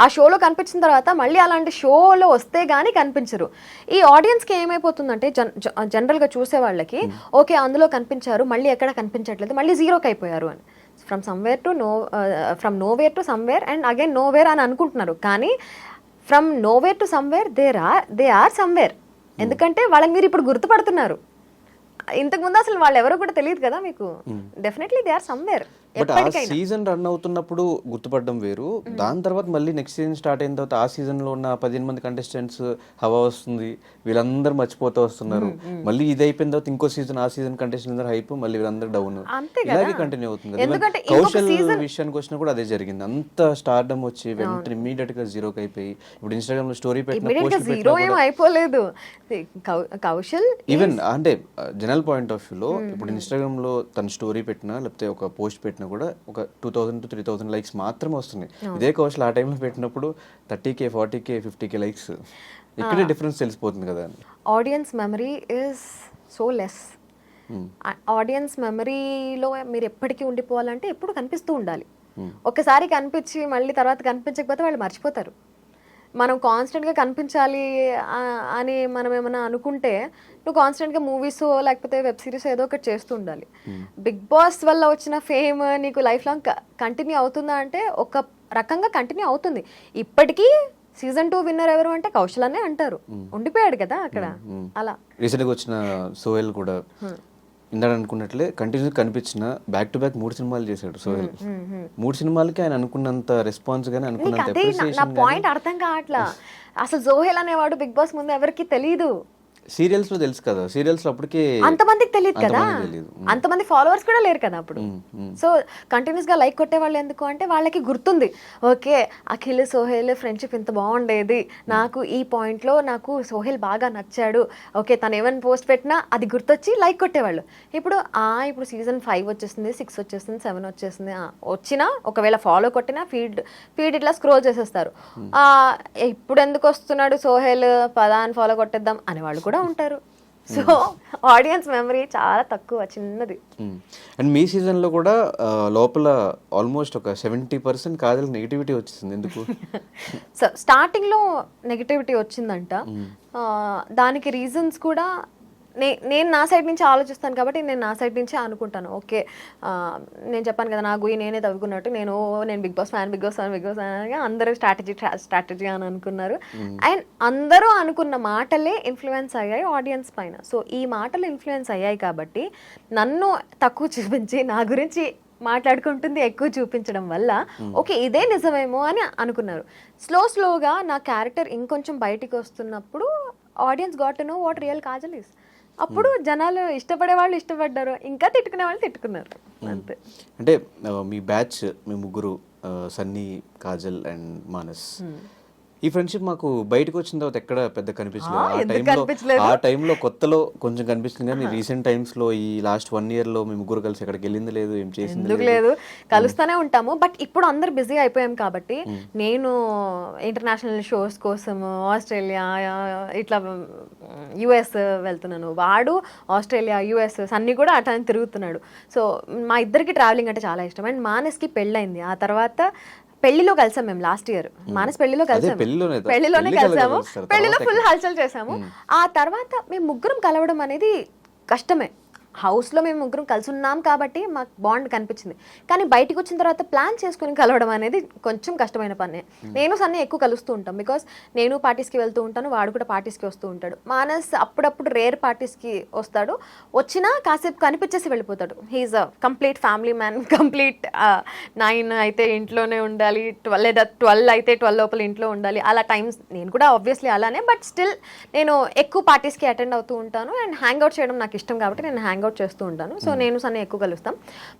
ఆ షోలో కనిపించిన తర్వాత మళ్ళీ అలాంటి షోలో వస్తే కానీ కనిపించరు. ఈ ఆడియన్స్కి ఏమైపోతుందంటే జనరల్గా చూసే వాళ్ళకి ఓకే అందులో కనిపించారు, మళ్ళీ ఎక్కడ కనిపించట్లేదు, మళ్ళీ జీరోకి అయిపోయారు అని. From nowhere to somewhere and again nowhere అని అనుకుంటున్నారు. కానీ from nowhere to somewhere they are somewhere. ఎందుకంటే వాళ్ళని మీరు ఇప్పుడు గుర్తుపడుతున్నారు. ఇంతకుముందు అసలు వాళ్ళు ఎవరో కూడా తెలియదు కదా మీకు. Definitely they are somewhere. But ఆ సీజన్ రన్ అవుతున్నప్పుడు గుర్తుపడడం వేరు, దాని తర్వాత మళ్ళీ నెక్స్ట్ సీజన్ స్టార్ట్ అయిన తర్వాత ఆ సీజన్లో ఉన్న 15 మంది కంటెస్టెంట్స్ హవా వస్తుంది, వీళ్ళందరూ మర్చిపోతూ వస్తున్నారు. మళ్ళీ ఇది అయిపోయిన తర్వాత ఇంకో సీజన్, ఆ సీజన్ కంటెస్టెంట్ అందరూ హైప్, మళ్ళీ వీళ్ళందరూ డౌన్, ఇలాగే కంటిన్యూ అవుతుంది. కౌశల్ విషయానికి వచ్చినా కూడా అదే జరిగింది. అంత స్టార్డమ్ వచ్చి వెంటనే ఇమీడియట్ గా జీరోకి అయిపోయి ఇప్పుడు ఇన్స్టాగ్రామ్ లో స్టోరీ అయిపోలేదు కౌశల్. ఈవెన్ అంటే జనరల్ పాయింట్ ఆఫ్ వ్యూలో ఇప్పుడు ఇన్స్టాగ్రామ్ లో తన స్టోరీ పెట్టినా లేకపోతే ఒక పోస్ట్ పెట్టినా కూడా ఒక 2000 to 3000 లైక్స్ మాత్రమే వస్తున్నాయి. ఇదే కౌశల్ ఆ టైంలో పెట్టినప్పుడు 30K 40K 50K లైక్స్. ఇక్కడే డిఫరెన్స్ తెలిసిపోతుంది కదా. Audience memory is so less. Audience మెమరీలో మీరు ఎప్పటికీ ఉండిపోవాలంటే ఎప్పుడు కనిపిస్తూ ఉండాలి. ఒకసారి కనిపించి మళ్ళీ తర్వాత కనిపించకపోతే వాళ్ళు మర్చిపోతారు. మనం కాన్స్టెంట్గా కనిపించాలి అని మనం ఏమైనా అనుకుంటే నువ్వు కాన్స్టెంట్గా మూవీస్ లేకపోతే వెబ్ సిరీస్ ఏదో ఒకటి చేస్తూ ఉండాలి. బిగ్ బాస్ వల్ల వచ్చిన ఫేమ్ నీకు లైఫ్ లాంగ్ కంటిన్యూ అవుతుందా అంటే ఒక రకంగా కంటిన్యూ అవుతుంది. ఇప్పటికీ సీజన్ 2 విన్నర్ ఎవరు అంటే కౌశల్ అనే అంటారు. ఉండిపోయాడు కదా అక్కడ. అలా రీసెంట్గా వచ్చిన సోహెల్ కూడా ఇందాక అనుకున్నట్లే కంటిన్యూ కనిపించిన బ్యాక్ టు బ్యాక్ 3 సినిమాలు చేశాడు సోహెల్. 3 సినిమాలకి ఆయన అనుకున్నంత రెస్పాన్స్ గానీ అనుకున్నంత అప్రిసియేషన్. నా పాయింట్ అర్థం కావట్లా. అసలు సోహెల్ అనేవాడు బిగ్ బాస్ ముందు ఎవరికి తెలీదు. సీరియల్స్ లో తెలుసు కదా, సీరియల్స్ లో అప్పటికే అంతమందికి తెలియదు కదా, అంతమంది ఫాలోవర్స్ కూడా లేరు కదా అప్పుడు. సో కంటిన్యూస్ గా లైక్ కొట్టే వాళ్ళు ఎందుకు అంటే వాళ్ళకి గుర్తుంది, ఓకే అఖిల్ సోహెల్ ఫ్రెండ్షిప్ ఇంత బాగుండేది, నాకు ఈ పాయింట్ లో నాకు సోహెల్ బాగా నచ్చాడు, ఓకే తను ఏమైనా పోస్ట్ పెట్టినా అది గుర్తొచ్చి లైక్ కొట్టేవాళ్ళు. ఇప్పుడు సీజన్ 5 వచ్చేసింది, 6 వచ్చేసింది, 7 వచ్చేసింది, వచ్చినా ఒకవేళ ఫాలో కొట్టినా ఫీడ్ ఇట్లా స్క్రోల్ చేసేస్తారు. ఇప్పుడు ఎందుకు వస్తున్నాడు సోహెల్, పదా అని ఫాలో కొట్టేద్దాం అనేవాళ్ళు కూడా ఉంటారు. సో ఆడియన్స్ మెమరీ చాలా తక్కువ, చిన్నది. అండ్ మీ సీజన్ లో కూడా లోపల ఆల్మోస్ట్ ఒక 70% కాజల్ నెగిటివిటీ వచ్చింది. ఎందుకు? సో స్టార్టింగ్ లో నెగిటివిటీ వచ్చిందంట. దానికి రీజన్స్ కూడా నేను నా సైడ్ నుంచి ఆలోచిస్తాను కాబట్టి నేను నా సైడ్ నుంచే అనుకుంటాను. ఓకే నేను చెప్పాను కదా, నా గుయి నేనే తవ్వుకున్నట్టు నేను బిగ్ బాస్ ఫ్యాన్ అని అందరూ స్ట్రాటజీ అని అనుకున్నారు. అండ్ అందరూ అనుకున్న మాటలే ఇన్ఫ్లుయెన్స్ అయ్యాయి ఆడియన్స్ పైన. సో ఈ మాటలు ఇన్ఫ్లుయెన్స్ అయ్యాయి కాబట్టి నన్ను తక్కువ చూపించి నా గురించి మాట్లాడుకుంటుంది ఎక్కువ చూపించడం వల్ల ఓకే ఇదే నిజమేమో అని అనుకున్నారు. స్లోగా నా క్యారెక్టర్ ఇంకొంచెం బయటికి వస్తున్నప్పుడు audience got to know what real Kajal is. అప్పుడు జనాలు ఇష్టపడే వాళ్ళు ఇష్టపడ్డారు, ఇంకా తిట్టుకునే వాళ్ళు తిట్టుకున్నారు, అంతే. అంటే మీ బ్యాచ్, మీ ముగ్గురు సన్నీ, కాజల్ అండ్ మానస్, ఈ ఫ్రెండ్షిప్ మాకు బయటకు వచ్చిన తర్వాత ఎక్కడ పెద్ద కనిపించలేదు. ఎందుకు కనిపించలేదు? ఆ టైంలో కొత్తలో కొంచెం కనిపిస్తుంది, కానీ రీసెంట్ టైమ్స్ లో ఈ లాస్ట్ 1 year లో మేము ముగ్గురు కలిసి ఎక్కడికి వెళ్ళింది లేదు, ఏం చేసింది ఎందుకు లేదు, కలుస్తూనే ఉంటాము. బట్ ఇప్పుడు అందరు బిజీ అయిపోయాం కాబట్టి నేను ఇంటర్నేషనల్ షోస్ కోసం ఆస్ట్రేలియా ఇట్లా యుఎస్ వెళ్తున్నాను, వాడు ఆస్ట్రేలియా యుఎస్ అన్ని కూడా అట్లా తిరుగుతున్నాడు. సో మా ఇద్దరికి ట్రావెలింగ్ అంటే చాలా ఇష్టం. అండ్ మానస్కి పెళ్ళైంది, ఆ తర్వాత పెళ్లిలో కలిసాం మేము లాస్ట్ ఇయర్. మానస్ పెళ్లిలో కలిసాము, పెళ్లిలోనే కలిసాము, పెళ్లిలో ఫుల్ హల్చల్ చేసాము. ఆ తర్వాత మేము ముగ్గురం కలవడం అనేది కష్టమే. హౌస్లో మేము ముగ్గురం కలిసి ఉన్నాం కాబట్టి మాకు బాండ్ కనిపించింది, కానీ బయటికి వచ్చిన తర్వాత ప్లాన్ చేసుకుని కలవడం అనేది కొంచెం కష్టమైన పనే. నేను సన్నీ ఎక్కువ కలుస్తూ ఉంటాం, బికాస్ నేను పార్టీస్కి వెళ్తూ ఉంటాను, వాడు కూడా పార్టీస్కి వస్తూ ఉంటాడు. మానస్ అప్పుడప్పుడు రేర్ పార్టీస్కి వస్తాడు, వచ్చినా కాసేపు కనిపించేసి వెళ్ళిపోతాడు. He's a complete family man, complete 9 అయితే ఇంట్లోనే ఉండాలి, 12 లేదా 12 అయితే 12 లోపల ఇంట్లో ఉండాలి, అలా టైమ్స్. నేను కూడా ఆబ్వియస్లీ అలానే, బట్ స్టిల్ నేను ఎక్కువ పార్టీస్కి అటెండ్ అవుతూ ఉంటాను. అండ్ హ్యాంగ్ అవుట్ చేయడం నాకు ఇష్టం కాబట్టి నేను హ్యాంగ్ అవుట్ చేస్తూ ఉంటాను. సో నేను సన్నీ ఎక్కువ కలుస్తాం,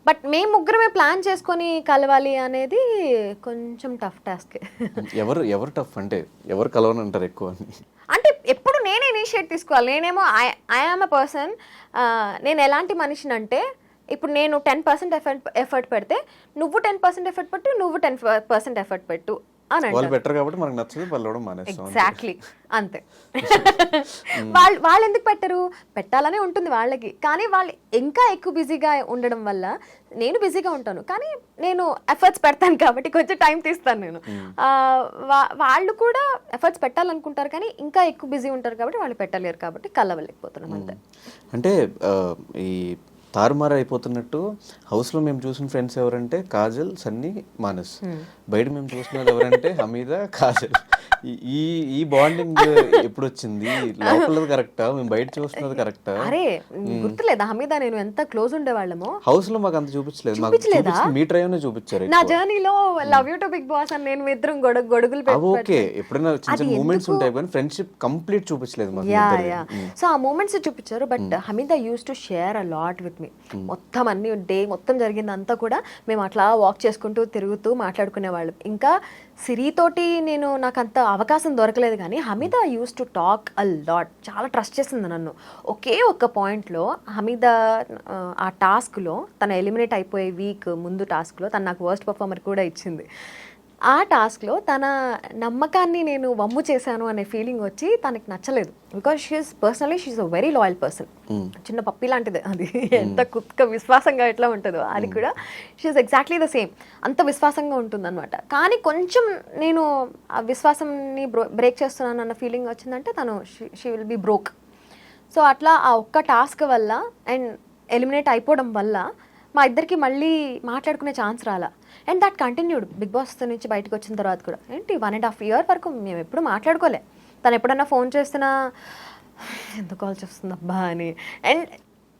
బట్ మేము ముగ్గురమే ప్లాన్ చేసుకొని కలవాలి అనేది కొంచెం టఫ్ టాస్క్. ఎవరు టఫ్ అంటే ఎవరు కలవని అంటారు ఎక్కువ అంటే ఎప్పుడు నేనే ఇనిషియేట్ తీసుకోవాలి. నేనేమో ఐ యామ్ అ పర్సన్, నేను ఎలాంటి మనిషిని అంటే ఇప్పుడు నేను 10% ఎఫర్ట్ పెడితే నువ్వు 10% ఎఫర్ట్ పెట్టు, నువ్వు 10% ఎఫర్ట్ పెట్టు అని వాళ్ళు బెటర్ కాబట్టి మనకు నచ్చదు, వాళ్ళు మానేస్తాం. ఎగ్జాక్ట్లీ అంతే. వాళ్ళు ఎందుకు పెట్టరు, పెట్టాలనే ఉంటుంది వాళ్ళకి, కానీ వాళ్ళు ఇంకా ఎక్కువ బిజీగా ఉండడం వల్ల నేను బిజీగా ఉంటాను, కానీ నేను ఎఫర్ట్స్ పెడతాను కాబట్టి కొంచెం టైం తీస్తాను నేను. వాళ్ళు కూడా ఎఫర్ట్స్ పెట్టాలనుకుంటారు కానీ ఇంకా ఎక్కువ బిజీ ఉంటారు కాబట్టి వాళ్ళు పెట్టలేరు, కాబట్టి కలవలేకపోతున్నాం అంతే. అంటే ఈ తారుమారు అయిపోతున్నట్టు హౌస్లో మేము చూసిన ఫ్రెండ్స్ ఎవరంటే కాజల్, సన్నీ, మానస్. బయట మేము చూసినది ఎవరంటే హమీద, కాజల్. ఈ బాండింగ్ ఎప్పుడు వచ్చింది? లోపలది కరెక్టా, మేము బయట చూస్తున్నది కరెక్టా? అరే గుర్తులేదా హమీద నేను ఎంత క్లోజ్ ఉండేవాళ్ళమో? హౌస్ లో మాకు అంత చూపించలేదు, మీ ట్రైవ్నే చూపించారు. నా జర్నీలో love you to Bigg Boss అని నేను ఇద్దరం గొడుగులు ఓకే, ఎప్పుడైనా చిన్న చిన్న మూమెంట్స్ ఉంటాయి కానీ ఫ్రెండ్షిప్ కంప్లీట్ చూపించలేదు మాకు. సో ఆ మూమెంట్స్ చూపించారు, but Hameeda use to share a lot with me. మొత్తం అన్ని డే మొత్తం జరిగిందంతా కూడా మేము అట్లా వాక్ చేసుకుంటూ తిరుగుతూ మాట్లాడుకునే వాళ్ళం. ఇంకా సిరితోటి నాకు అంత అవకాశం దొరకలేదు, కానీ Hameeda use to talk a lot. చాలా ట్రస్ట్ చేసింది నన్ను. ఒకే ఒక్క పాయింట్లో హమీద ఆ టాస్క్లో తను ఎలిమినేట్ అయిపోయే వీక్ ముందు టాస్క్లో తను నాకు వర్స్ట్ పర్ఫార్మర్ కూడా ఇచ్చింది. ఆ టాస్క్లో తన నమ్మకాన్ని నేను వమ్ము చేశాను అనే ఫీలింగ్ వచ్చి తనకి నచ్చలేదు, because she is a very loyal person. చిన్న పప్పి లాంటిది అది, ఎంత కుక్క విశ్వాసంగా ఎట్లా ఉంటుందో అది కూడా షీఈస్ ఎగ్జాక్ట్లీ ద సేమ్, అంత విశ్వాసంగా ఉంటుందన్నమాట. కానీ కొంచెం నేను ఆ విశ్వాసంని బ్రేక్ చేస్తున్నాను అన్న ఫీలింగ్ వచ్చిందంటే తను she will be broke. So అట్లా ఆ ఒక్క టాస్క్ వల్ల అండ్ ఎలిమినేట్ అయిపోవడం వల్ల మా ఇద్దరికి మళ్ళీ మాట్లాడుకునే ఛాన్స్ రాలా. And that continued Bigg Boss నుంచి బయటకు వచ్చిన తర్వాత కూడా. ఏంటి 1.5 year వరకు మేము ఎప్పుడు మాట్లాడుకోలే. తను ఎప్పుడన్నా ఫోన్ చేస్తున్నా ఎందుకు కాల్ చేస్తుంది అబ్బా అని. అండ్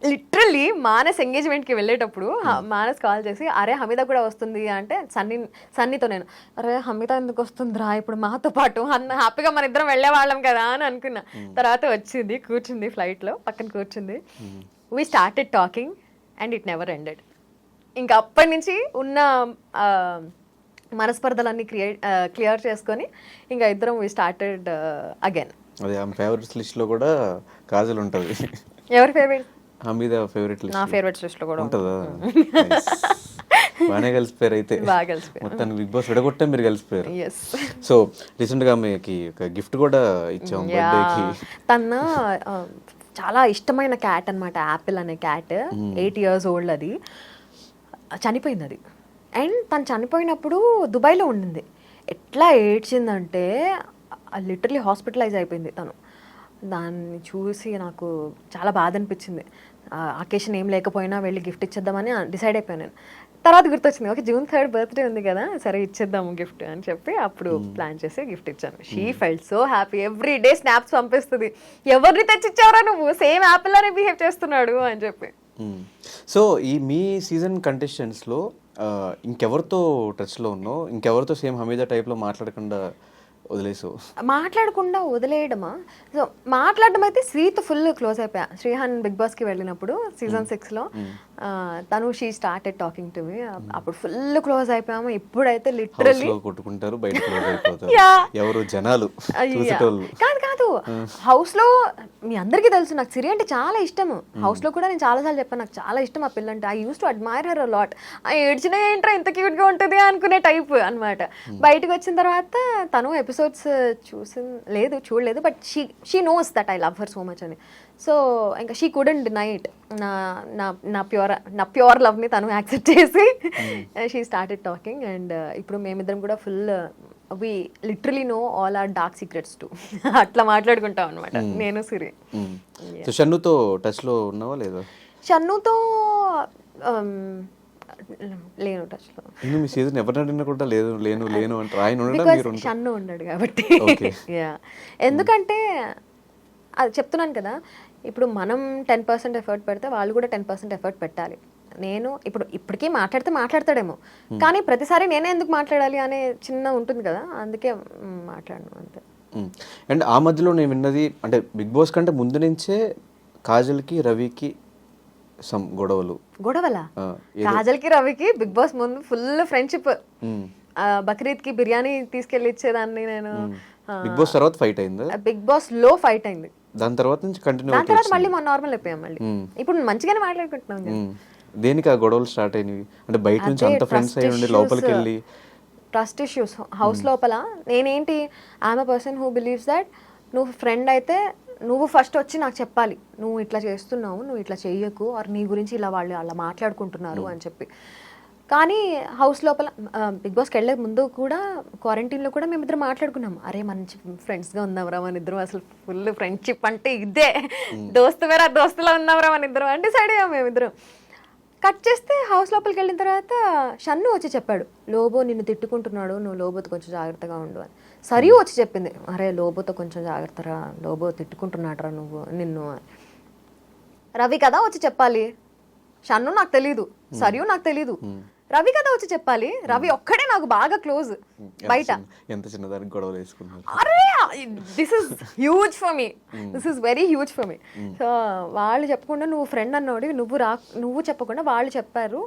లిటరల్లీ మానస్ ఎంగేజ్మెంట్కి వెళ్ళేటప్పుడు మానస్ కాల్ చేసి అరే హమీద కూడా వస్తుంది అంటే సన్నీతో నేను అరే హమీద ఎందుకు వస్తుందిరా ఇప్పుడు మాతో పాటు హ్యాపీగా మన ఇద్దరం వెళ్ళేవాళ్ళం కదా అని అనుకున్నా. తర్వాత వచ్చింది, కూర్చుంది ఫ్లైట్లో, పక్కన కూర్చుంది. We started talking and it never ended. ఇంకా అప్పటి నుంచి ఉన్న మనస్పర్ధలన్నీ క్లియర్ చేసుకొని ఇంకా ఇద్దరం వీ స్టార్టెడ్ అగైన్. అదే ఆమె ఫేవరెట్స్ లిస్ట్ లో కూడా కాజల్ ఉంటుంది. ఎవరి ఫేవరెట్? Hameeda favourite list. నా ఫేవరెట్స్ లిస్ట్ లో కూడా ఉంటుందా? బాగానే కలిసిపోయారు అయితే. మొత్తం బిగ్ బాస్ విడగొట్టే మీరు కలిసిపోయారు. సో రీసెంట్ గా మీకు ఒక గిఫ్ట్ కూడా ఇచ్చాం బర్త్డేకి. తన చాలా ఇష్టమైన క్యాట్ అనమాట, యాపిల్ అనే క్యాట్. 8 years old. అది చనిపోయింది అది. అండ్ తను చనిపోయినప్పుడు దుబాయ్లో ఉండింది. ఎట్లా ఏడ్చిందంటే లిటరలీ హాస్పిటలైజ్ అయిపోయింది తను. దాన్ని చూసి నాకు చాలా బాధ అనిపించింది. అకేషన్ ఏం లేకపోయినా వెళ్ళి గిఫ్ట్ ఇచ్చేద్దామని డిసైడ్ అయిపోయాను నేను. తర్వాత గుర్తొచ్చింది, ఓకే June 3rd బర్త్డే ఉంది కదా, సరే ఇచ్చేద్దాము గిఫ్ట్ అని చెప్పి అప్పుడు ప్లాన్ చేసి గిఫ్ట్ ఇచ్చాను. She felt so happy. Every day snaps పంపిస్తుంది, ఎవరిని తెచ్చిచ్చావరా నువ్వు, సేమ్ యాపిల్ లానే బిహేవ్ చేస్తున్నాడు అని చెప్పి. సో ఈ మీ సీజన్ కంటెస్టెంట్స్లో ఇంకెవరితో టచ్లో ఉన్నావు? ఇంకెవరితో సేమ్ హమీద టైప్లో మాట్లాడకుండా వదిలేయడమా? సో మాట్లాడడం అయితే శ్రీతో ఫుల్ క్లోజ్ అయిపోయా. శ్రీహాన్ బిగ్ బాస్కి వెళ్ళినప్పుడు Season 6లో తను she started talking to me. అప్పుడు ఫుల్ క్లోజ్ అయిపోయాము. ఇప్పుడైతే లిటరల్లీ కొట్టుకుంటారు, బయట క్లోజ్ అయిపోతారు. ఎవరు జనాలు కాదు కాదు, హౌస్ లో మీ అందరికీ తెలుసు నాకు సిరి అంటే చాలా ఇష్టము. హౌస్ లో కూడా నేను చాలాసార్లు చెప్పాను నాకు చాలా ఇష్టం ఆ పిల్ల అంటే. I use to admire her lot. ఆ ఏడ్చిన ఏంట్రా ఇంత క్యూట్ గా ఉంటుంది అనుకునే టైప్ అన్నమాట. బయటకు వచ్చిన తర్వాత తను ఎపిసోడ్స్ చూడలేదు, but she knows that I love her so much అని. సో ఇంకా షీ కుడెంట్ డినై ఇట్. నా ప్యూర్ లవ్ని తను యాక్సెప్ట్ చేసి షీ స్టార్టెడ్ టాకింగ్. అండ్ ఇప్పుడు మేమిద్దరం కూడా full we literally know all our dark secrets too. అట్లా మాట్లాడుకుంటాం అనమాట నేను సిరి. షన్నుతో టచ్ లో ఉన్నావా లేదా? షన్నుతో లేను టచ్ లో. మీ సీజన్ ఎవరినైనా కూడా లేను అంటే ఆయన షన్ను ఉన్నాడు కాబట్టి. ఎందుకంటే అది చెప్తున్నాను కదా, ఇప్పుడు మనం 10% ఎఫర్ట్ పెడితే వాళ్ళు కూడా 10% ఎఫర్ట్ పెట్టాలి. నేను ఇప్పటికీ మాట్లాడతాడేమో, కానీ ప్రతిసారి నేనే ఎందుకు మాట్లాడాలి అనే చిన్న ఉంటుంది కదా, అందుకే మాట్లాడను అంతే. అండ్ ఆ మధ్యలో నేను విన్నది అంటే బిగ్ బాస్ కంటే ముందు నుంచే కాజల్కి రవికి సమ్ గొడవలా? కాజల్కి రవికి బిగ్ బాస్ ముందు ఫుల్ ఫ్రెండ్షిప్. బక్రీద్కి బిర్యానీ తీసుకెళ్ళి ఇచ్చేదాన్ని నేను. బిగ్ బాస్ తర్వాత ఫైట్ అయింది, బిగ్ బాస్ లో ఫైట్ అయింది. దాని తర్వాత నుంచి కంటిన్యూ, దాని తర్వాత మళ్ళీ మన నార్మల్ అయిపోయాం. మళ్ళీ ఇప్పుడు మంచిగానే మాట్లాడుకుంటున్నాం. దేనికి ఆ గొడవలు స్టార్ట్ అయినవి అంటే బయట నుంచి అంత ఫ్రెండ్స్ అయ్యి ఉండి లోపలికి వెళ్ళి ట్రస్ట్ ఇష్యూస్ హౌస్ లోపల. నేనేంటి I'm a person who believes that నువ్వు ఫ్రెండ్ అయితే నువ్వు ఫస్ట్ వచ్చి నాకు చెప్పాలి, నువ్వు ఇట్లా చేస్తున్నావు, నువ్వు ఇట్లా చెయ్యకు, ఆర్ నీ గురించి ఇలా వాళ్ళు అలా మాట్లాడుకుంటున్నారు అని చెప్పి. కానీ హౌస్ లోపల బిగ్ బాస్కి వెళ్ళే ముందు కూడా క్వారంటైన్లో కూడా మేమిద్దరం మాట్లాడుకున్నాం. అరే మంచి ఫ్రెండ్స్గా ఉందాంరా మన ఇద్దరం, అసలు ఫుల్ ఫ్రెండ్షిప్ అంటే ఇదే, దోస్తులా ఉందాంరా మన ఇద్దరం అని డిసైడ్ అయ్యాం మేమిద్దరం. కట్ చేస్తే హౌస్ లోపలికి వెళ్ళిన తర్వాత షన్ను వచ్చి చెప్పాడు, లోబో నిన్ను తిట్టుకుంటున్నాడు, నువ్వు లోబోతో కొంచెం జాగ్రత్తగా ఉండు అని. సరియు వచ్చి చెప్పింది, అరే లోబోతో కొంచెం జాగ్రత్తరా, లోబో తిట్టుకుంటున్నాడరా నువ్వు నిన్ను. రవి కదా వచ్చి చెప్పాలి, షన్ను నాకు తెలీదు, సరియు నాకు తెలీదు, రవి కదా వచ్చి చెప్పాలి. రవి ఒక్కడే నాకు బాగా క్లోజ్ బయట. ఎంత చిన్నదానికి గొడవలు వేసుకున్నారు. అరే this is huge for me, this is very huge for me. So వాళ్ళు చెప్పకుండా నువ్వు ఫ్రెండ్ అన్నోడి నువ్వు చెప్పకుండా వాళ్ళు చెప్పారు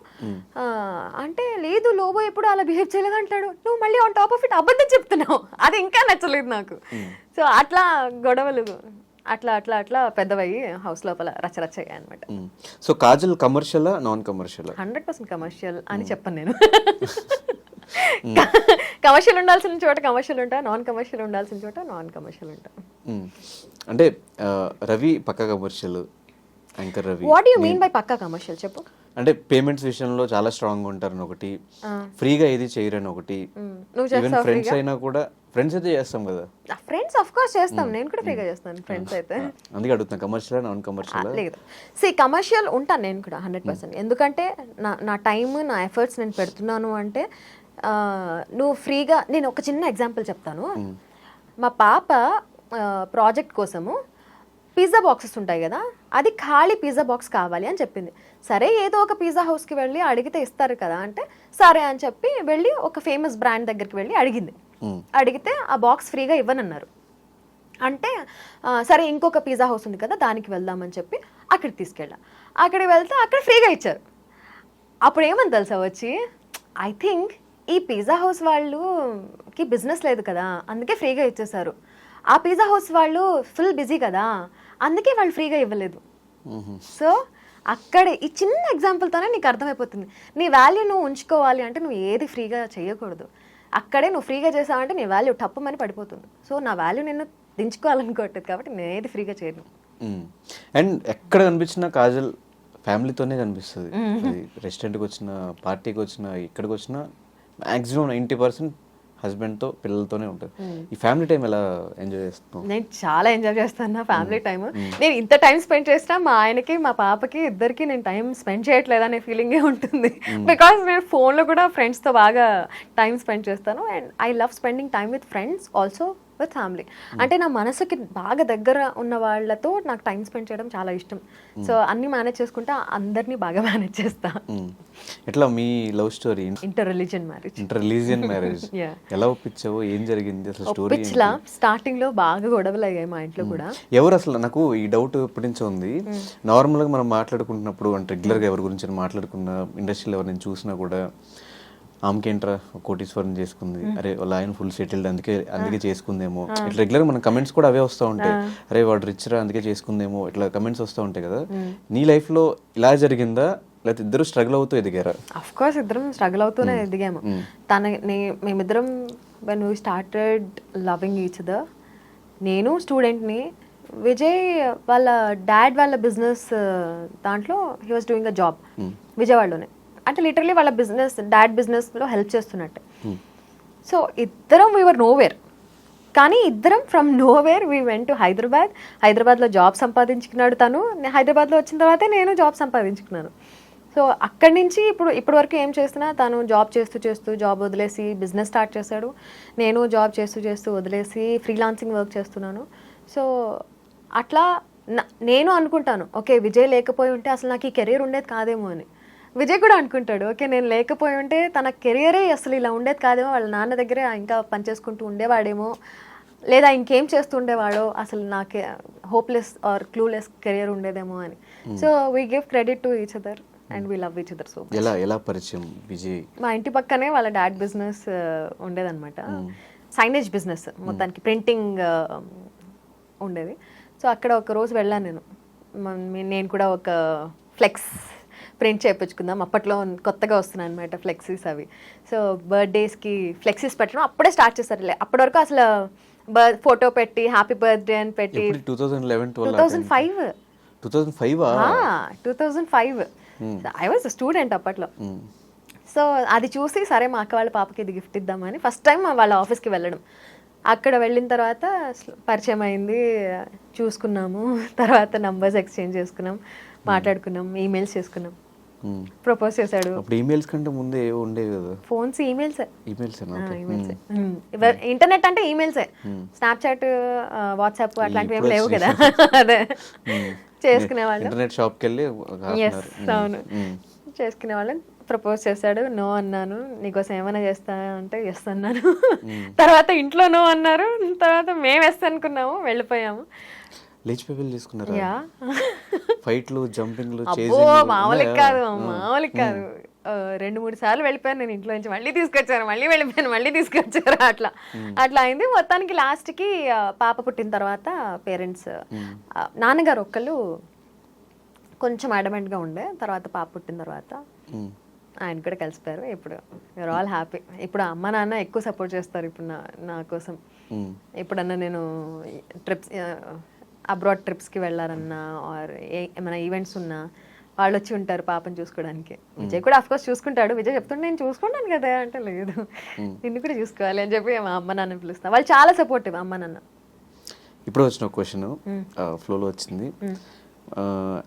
అంటే, లేదు లోబో ఎప్పుడు అలా బిహేవ్ చేయలేదు అంటాడు. నువ్వు మళ్ళీ ఆన్ టాప్ ఆఫ్ ఇట్ అబద్ధం చెప్తున్నావు, అది ఇంకా నచ్చలేదు నాకు. సో అట్లా గొడవలు అట్లా పెద్దవయ్యి హౌస్ లోపల రచ్చరచ్చయ్యాయి అనమాట. So Kajal commercial non commercial? 100% commercial అని చెప్పను నేను. కమర్షియల్ ఉండాల్సిన చోట కమర్షియల్ ఉంటా, నాన్ కమర్షియల్ ఉండాల్సిన చోట నాన్ కమర్షియల్ ఉంటా. అంటే రవి పక్కా commercial, anchor Ravi. What you mean by పక్కా కమర్షియల్ చెప్పు. అంటే పేమెంట్స్ విషయంలో చాలా స్ట్రాంగ్ ఉంటారని ఒకటి, ఫ్రీగా ఏది చేయరని ఒకటి. ఈవెన్ ఫ్రెండ్స్ అయినా కూడా, ఫ్రెండ్స్ అయితే చేస్తాం కదా, ఫ్రెండ్స్ ఆఫ్ కోర్స్ చేస్తాం, నేను కూడా ఫ్రీగా చేస్తాను ఫ్రెండ్స్ అయితే. అందుకే అడుగుతున్నా కమర్షియల్ నాన్ కమర్షియల్? లేదు, కమర్షియల్ ఉంటాను నేను కూడా 100%. ఎందుకంటే నా టైమ్ నా ఎఫర్ట్స్ నేను పెడుతున్నాను అంటే. నువ్వు ఫ్రీగా, నేను ఒక చిన్న ఎగ్జాంపుల్ చెప్తాను. మా పాప ప్రాజెక్ట్ కోసము పిజ్జా బాక్సెస్ ఉంటాయి కదా, అది ఖాళీ పిజ్జా బాక్స్ కావాలి అని చెప్పింది. సరే ఏదో ఒక పిజ్జా హౌస్కి వెళ్ళి అడిగితే ఇస్తారు కదా అంటే, సరే అని చెప్పి వెళ్ళి ఒక ఫేమస్ బ్రాండ్ దగ్గరికి వెళ్ళి అడిగితే ఆ బాక్స్ ఫ్రీగా ఇవ్వనన్నారు. అంటే సరే ఇంకొక పిజ్జా హౌస్ ఉంది కదా దానికి వెళ్దామని చెప్పి అక్కడికి తీసుకెళ్ళా. అక్కడికి వెళ్తే అక్కడ ఫ్రీగా ఇచ్చారు. అప్పుడు ఏమని తెలుసా వచ్చి, ఐ థింక్ ఈ పిజ్జా హౌస్ వాళ్ళకి బిజినెస్ లేదు కదా అందుకే ఫ్రీగా ఇచ్చేసారు, ఆ పిజ్జా హౌస్ వాళ్ళు ఫుల్ బిజీ కదా అందుకే వాళ్ళు ఫ్రీగా ఇవ్వలేదు. సో అక్కడే ఈ చిన్న ఎగ్జాంపుల్తోనే నీకు అర్థమైపోతుంది, నీ వాల్యూ నువ్వు ఉంచుకోవాలి అంటే నువ్వు ఏది ఫ్రీగా చేయకూడదు. అక్కడే నువ్వు ఫ్రీగా చేసావంటే నీ వాల్యూ టప్పమని పడిపోతుంది. సో నా వాల్యూ నేను దించుకోవాలనుకోవట్లేదు కాబట్టి నేను ఏది ఫ్రీగా చేయను. అండ్ ఎక్కడ కనిపించినా కాజల్ ఫ్యామిలీతోనే కనిపిస్తుంది. రెస్టారెంట్కి వచ్చిన, పార్టీకి వచ్చిన, ఇక్కడికి వచ్చిన మ్యాక్సిమం 90% హస్బెండ్తో పిల్లలతోనే ఉంటుంది. ఈ ఫ్యామిలీ టైం ఎలా ఎంజాయ్ చేస్తున్నావు? నేను చాలా ఎంజాయ్ చేస్తాను నా ఫ్యామిలీ టైం. నేను ఇంత టైం స్పెండ్ చేసినా మా ఆయనకి మా పాపకి ఇద్దరికి నేను టైం స్పెండ్ చేయట్లేదు అనే ఫీలింగే ఉంటుంది. బికాస్ నేను ఫోన్లో కూడా ఫ్రెండ్స్తో బాగా టైం స్పెండ్ చేస్తాను. And I love spending time with friends also with family. అంటే నా మనసుకి బాగా దగ్గర ఉన్న వాళ్ళతో నాకు టైం స్పెండ్ చేయడం చాలా ఇష్టం. సో అన్ని మేనేజ్ చేసుకుంటా, అందరినీ బాగా మేనేజ్ చేస్తా. ఎట్లా మీ love story? Inter religion marriage ఎలా ఒప్పించావు, ఏం జరిగింది అసలు స్టోరీ? స్టార్టింగ్ లో బాగా గొడవలు అయ్యాయి మా ఇంట్లో కూడా. ఎవరు అసలు, నాకు ఈ డౌట్ ఎప్పటి నుంచో ఉంది. నార్మల్ గా మనం మాట్లాడుకుంటున్నప్పుడు అంటే రెగ్యులర్ గా ఎవరి గురించి మాట్లాడుకున్న, ఇండస్ట్రీలో ఎవరిని చూసినా కూడా ఆమెకేంట్రా కోటీశ్వరం చేసుకుంది, అరే వాళ్ళ ఆయన ఫుల్ సెటిల్డ్ అందుకే చేసుకుందేమో, ఇట్లా రెగ్యులర్ మన కమెంట్స్ కూడా అవే వస్తూ ఉంటాయి. అరే వాడు రిచ్ రా అందుకే చేసుకుందేమో, ఇట్లా కమెంట్స్ వస్తూ ఉంటాయి కదా. నీ లైఫ్ లో ఇలా జరిగిందా, లేకపోతే ఇద్దరు స్ట్రగుల్ అవుతూ ఎదిగారా? అఫ్ కోర్స్ ఇద్దరం స్ట్రగుల్ అవుతూనే ఎదిగాము. మేమిద్దరం when we started loving each other, నేను స్టూడెంట్ని, విజయ్ వాళ్ళ డాడ్ వాళ్ళ బిజినెస్ దాంట్లో he was doing a job విజయవాడలోనే. అంటే లిటరలీ వాళ్ళ డాడ్ బిజినెస్లో హెల్ప్ చేస్తున్నట్టే. సో ఇద్దరం వీవర్ నోవేర్, కానీ ఇద్దరం from nowhere we went to హైదరాబాద్లో జాబ్ సంపాదించుకున్నాడు తను, హైదరాబాద్లో వచ్చిన తర్వాతే నేను జాబ్ సంపాదించుకున్నాను. సో అక్కడి నుంచి ఇప్పటి వరకు ఏం చేస్తున్నా, తను జాబ్ చేస్తూ జాబ్ వదిలేసి బిజినెస్ స్టార్ట్ చేశాడు, నేను జాబ్ చేస్తూ వదిలేసి ఫ్రీలాన్సింగ్ వర్క్ చేస్తున్నాను. సో అట్లా నేను అనుకుంటాను, ఓకే విజయ్ లేకపోయి ఉంటే అసలు నాకు ఈ కెరీర్ ఉండేది కాదేమో అని. విజయ్ కూడా అనుకుంటాడు, ఓకే నేను లేకపోయి ఉంటే తన కెరియరే అసలు ఇలా ఉండేది కాదేమో, వాళ్ళ నాన్న దగ్గరే ఇంకా పనిచేసుకుంటూ ఉండేవాడేమో, లేదా ఇంకేం చేస్తూ ఉండేవాడో, అసలు నాకే హోప్లెస్ ఆర్ క్లూలెస్ కెరియర్ ఉండేదేమో అని. So we give credit to each other and we love each other. So ఎలా పరిచయం విజయ్? మా ఇంటి పక్కనే వాళ్ళ డాడ్ బిజినెస్ ఉండేదన్నమాట, సైనేజ్ బిజినెస్, మొత్తానికి ప్రింటింగ్ ఉండేది. సో అక్కడ ఒక రోజు వెళ్ళాను నేను కూడా ఒక ఫ్లెక్స్ ప్రింట్ చేయించుకుందాం, అప్పట్లో కొత్తగా వస్తున్నాయి అనమాట ఫ్లెక్సీస్ అవి. సో బర్త్డేస్కి ఫ్లెక్సీస్ పెట్టడం అప్పుడే స్టార్ట్ చేశారు. అప్పటి వరకు అసలు ఫోటో పెట్టి హ్యాపీ బర్త్డే అని పెట్టి 2005 ఐ వాజ్ స్టూడెంట్ అప్పట్లో. సో అది చూసి సరే మా అక్క వాళ్ళ పాపకి ఇది గిఫ్ట్ ఇద్దామని ఫస్ట్ టైం వాళ్ళ ఆఫీస్కి వెళ్ళడం. అక్కడ వెళ్ళిన తర్వాత పరిచయం అయింది, చూసుకున్నాము, తర్వాత నంబర్స్ ఎక్స్చేంజ్ చేసుకున్నాం, మాట్లాడుకున్నాం, ఈమెయిల్స్ చేసుకున్నాం, ప్రపోజ్ చేశాడు. ఈమెయిల్స్ కంటే ముందే ఉండేవి కదా ఫోన్స్, ఈమెయిల్సే. ఈమెయిల్స్ ఇంటర్నెట్ అంటే ఈమెయిల్సే, స్నాప్చాట్, వాట్సాప్ అట్లాంటివి ఏం లేవు కదా. అదే చేసుకునేవాళ్ళం. ఇంటర్నెట్ షాప్కి వెళ్ళి అవును చేసుకునేవాళ్ళం. ప్రపోజ్ చేశాడు, నో అన్నాను. నీకోసం ఏమైనా చేస్తా అంటే ఎస్ అన్నాను. తర్వాత ఇంట్లో నో అన్నారు, తర్వాత మేము ఎస్ అనుకున్నాము, వెళ్ళిపోయాము. లేచిపోయి తీసుకున్నారా? ఫైట్లు, జంపింగ్లు, మామూలు కాదు. 2-3 సార్లు వెళ్ళిపోయాను నేను ఇంట్లో నుంచి, మళ్ళీ తీసుకొచ్చారు, మళ్ళీ వెళ్ళిపోయాను, మళ్ళీ తీసుకొచ్చారు, అట్లా అయింది. మొత్తానికి లాస్ట్కి పాప పుట్టిన తర్వాత పేరెంట్స్, నాన్నగారు ఒక్కళ్ళు కొంచెం అడమెంట్గా ఉండే, తర్వాత పాప పుట్టిన తర్వాత ఆయన కూడా కలిసిపోయారు. ఇప్పుడు యూఆర్ ఆల్ హ్యాపీ. ఇప్పుడు అమ్మ నాన్న ఎక్కువ సపోర్ట్ చేస్తారు ఇప్పుడు నా కోసం. ఎప్పుడన్నా నేను ట్రిప్స్, అబ్రాడ్ ట్రిప్స్కి వెళ్ళారన్నా ఆర్ ఏమైనా ఈవెంట్స్ ఉన్నా వాళ్ళు వచ్చి ఉంటారు పాపని చూసుకోవడానికి. విజయ్ కూడా అఫ్కోర్స్ చూసుకుంటాడు. విజయ్ చెప్తుంటే నేను చూసుకుంటాను కదా అంటే, లేదు నిన్ను కూడా చూసుకోవాలి అని చెప్పి మా అమ్మ నాన్న పిలుస్తాను. వాళ్ళు చాలా సపోర్టివ్ అమ్మ నాన్న. ఇప్పుడు వచ్చిన క్వశ్చన్ ఫ్లోలో వచ్చింది,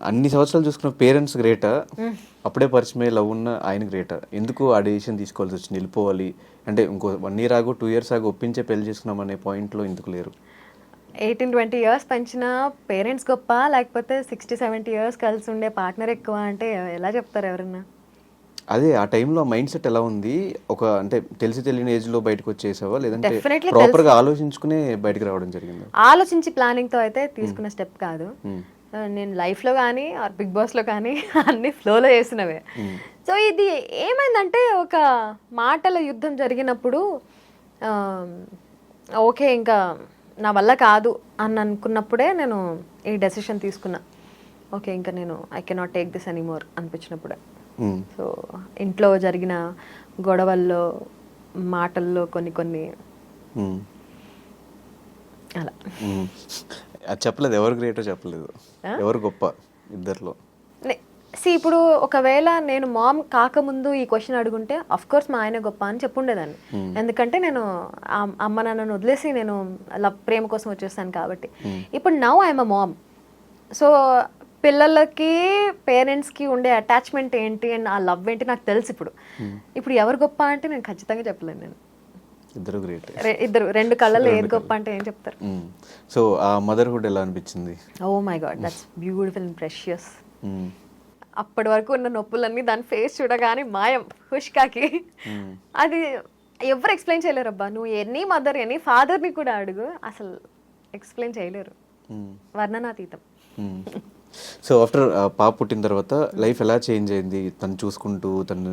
అన్ని సంవత్సరాలు చూసుకున్న పేరెంట్స్ గ్రేటా, అప్పుడే పరిచయమే లవ్ ఉన్న ఆయన గ్రేటా? ఎందుకు ఆ డెసిషన్ తీసుకోవాల్సి వచ్చింది, వెళ్ళిపోవాలి అంటే ఇంకో 1 year ఆగో 2 years ఆగో ఒప్పించే పెళ్లి చేసుకున్నాం అనే పాయింట్లో ఎందుకు లేరు? 18-20 years పెంచిన పేరెంట్స్ గొప్ప, లేకపోతే 60-70 years కలిసి ఉండే పార్ట్నర్ ఎక్కువ అంటే ఎలా చెప్తారు ఎవరన్నా? అదే ఆ టైంలో మైండ్ సెట్ ఎలా ఉంది? ఒక అంటే తెలియని ఏజ్ లో బయటకు వచ్చేసావా, లేదంటే ప్రాపర్ గా ఆలోచించుకునే బయటకు రావడం జరిగింది? ఆలోచించి ప్లానింగ్ తో అయితే తీసుకున్న స్టెప్ కాదు. నేను లైఫ్ లో కానీ ఆర్ బిగ్ బాస్ లో కానీ అన్ని ఫ్లోలో చేసినవే. సో ఇది ఏమైందంటే, ఒక మాటల యుద్ధం జరిగినప్పుడు ఓకే ఇంకా నా వల్ల కాదు అని అనుకున్నప్పుడే నేను ఈ డెసిషన్ తీసుకున్నా. ఓకే ఇంకా నేను I cannot take this anymore అనిపించినప్పుడే. సో ఇంట్లో జరిగిన గొడవల్లో, మాటల్లో కొన్ని అలా చెప్పలేదు. ఎవరు గ్రేటో చెప్పలేదు, ఎవరు గొప్ప ఇద్దరిలో? ఇప్పుడు ఒకవేళ నేను మామ్ కాకముందు ఈ క్వశ్చన్ అడుగుంటే అఫ్ కోర్స్ మా ఆయన గొప్ప అని చెప్పుండేదాన్ని. ఎందుకంటే నేను అమ్మ నాన్నను వదిలేసి నేను ప్రేమ కోసం వచ్చేస్తాను కాబట్టి. ఇప్పుడు now I'm a ma'am. So పిల్లలకి పేరెంట్స్కి ఉండే అటాచ్మెంట్ ఏంటి అండ్ ఆ లవ్ ఏంటి నాకు తెలుసు. ఇప్పుడు ఎవరు గొప్ప అంటే నేను ఖచ్చితంగా చెప్పలేను. నేను ఇద్దరు గ్రేట్. ఇద్దరు రెండు కళ్ళలో ఏది గొప్ప అంటే ఏం చెప్తారు? సో ఆ మదర్హుడ్ ఎలా అనిపించింది? Oh my God, that's beautiful and precious. అప్పటి వరకు ఉన్న నొప్పులన్నీ దాని ఫేస్ చూడగానే మాయం హుష్కాకి. అది ఎవరు ఎక్స్ప్లెయిన్ చేయలేరు అబ్బా. నువ్వు ఎనీ మదర్ ఎనీ ఫాదర్ని కూడా అడుగు, అసలు ఎక్స్ప్లెయిన్ చేయలేరు, వర్ణనాతీతం. సో ఆఫ్టర్ పాప పుట్టిన తర్వాత లైఫ్ ఎలా చేంజ్ అయింది? తను చూసుకుంటూ తను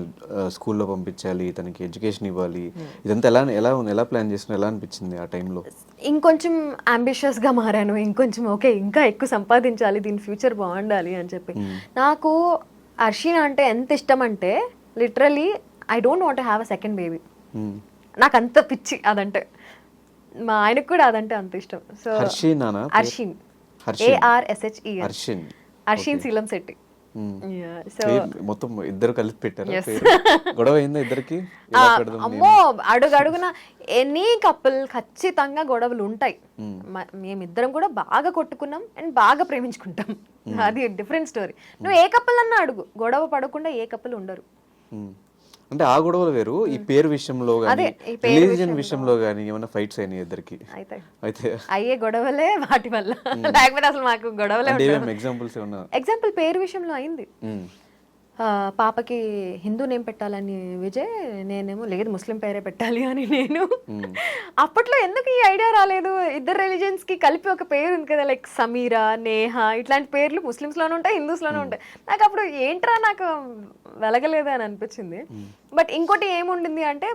స్కూల్లో పంపించాలి, తనకి ఎడ్యుకేషన్ ఇవ్వాలి, ఇదంతా ఎలా ప్లాన్ చేస్తున్నా, ఎలా అనిపించింది ఆ టైంలో? ఇంకొంచెం అంబిషియస్గా మారాను, ఇంకొంచెం ఓకే ఇంకా ఎక్కువ సంపాదించాలి, దీని ఫ్యూచర్ బాగుండాలి అని చెప్పి. నాకు అర్షిన అంటే ఎంత ఇష్టం అంటే literally I don't want have a second baby. నాకు అంత పిచ్చి అదంటే, మా ఆయనకు కూడా అదంటే అంత ఇష్టం. సో అర్షిన్, ARSHEN, అర్షిన్ శీలం శెట్టి. సో మొత్తం ఇద్దరు కలిపి పెట్టారు. గొడవ అయిందా ఇద్దరికి? అమ్మో, అడుగడుగున ఎనీ కపుల్ ఖచ్చితంగా గొడవలు ఉంటాయి. మేమిద్దరం కూడా బాగా కొట్టుకున్నాం అండ్ బాగా ప్రేమించుకుంటాం, అది డిఫరెంట్ స్టోరీ. నువ్వు ఏ కపుల్ అన్నా అడుగు, గొడవ పడకుండా ఏ కపుల్ ఉండరు. అంటే ఆ గొడవలు వేరు. ఈ పేరు విషయంలో గానీ, రిలీజియన్ విషయంలో గానీ ఏమైనా ఫైట్స్ అయినాయి ఇద్దరికి? అయితే అయ్యే గొడవలే వాటి వల్ల, లేకపోతే అసలు మాకు గొడవలే. ఎగ్జాంపుల్స్ ఏమన్నా? ఎగ్జాంపుల్ పేరు విషయంలో అయింది. పాపకి హిందూ నేమ్ పెట్టాలని విజయ్, నేనేమో లేదు ముస్లిం పేరే పెట్టాలి అని నేను. అప్పట్లో ఎందుకు ఈ ఐడియా రాలేదు? ఇద్దరు రిలీజియన్స్ కి కలిపి ఒక పేరు ఉంది కదా, లైక్ సమీరా, నేహ, ఇట్లాంటి పేర్లు ముస్లిమ్స్ లోనే ఉంటాయి, హిందూస్ లోనే ఉంటాయి. నాకు అప్పుడు ఏంట్రా నాకు వెలగలేదు అని అనిపించింది. బట్ ఇంకోటి ఏముండింది అంటే,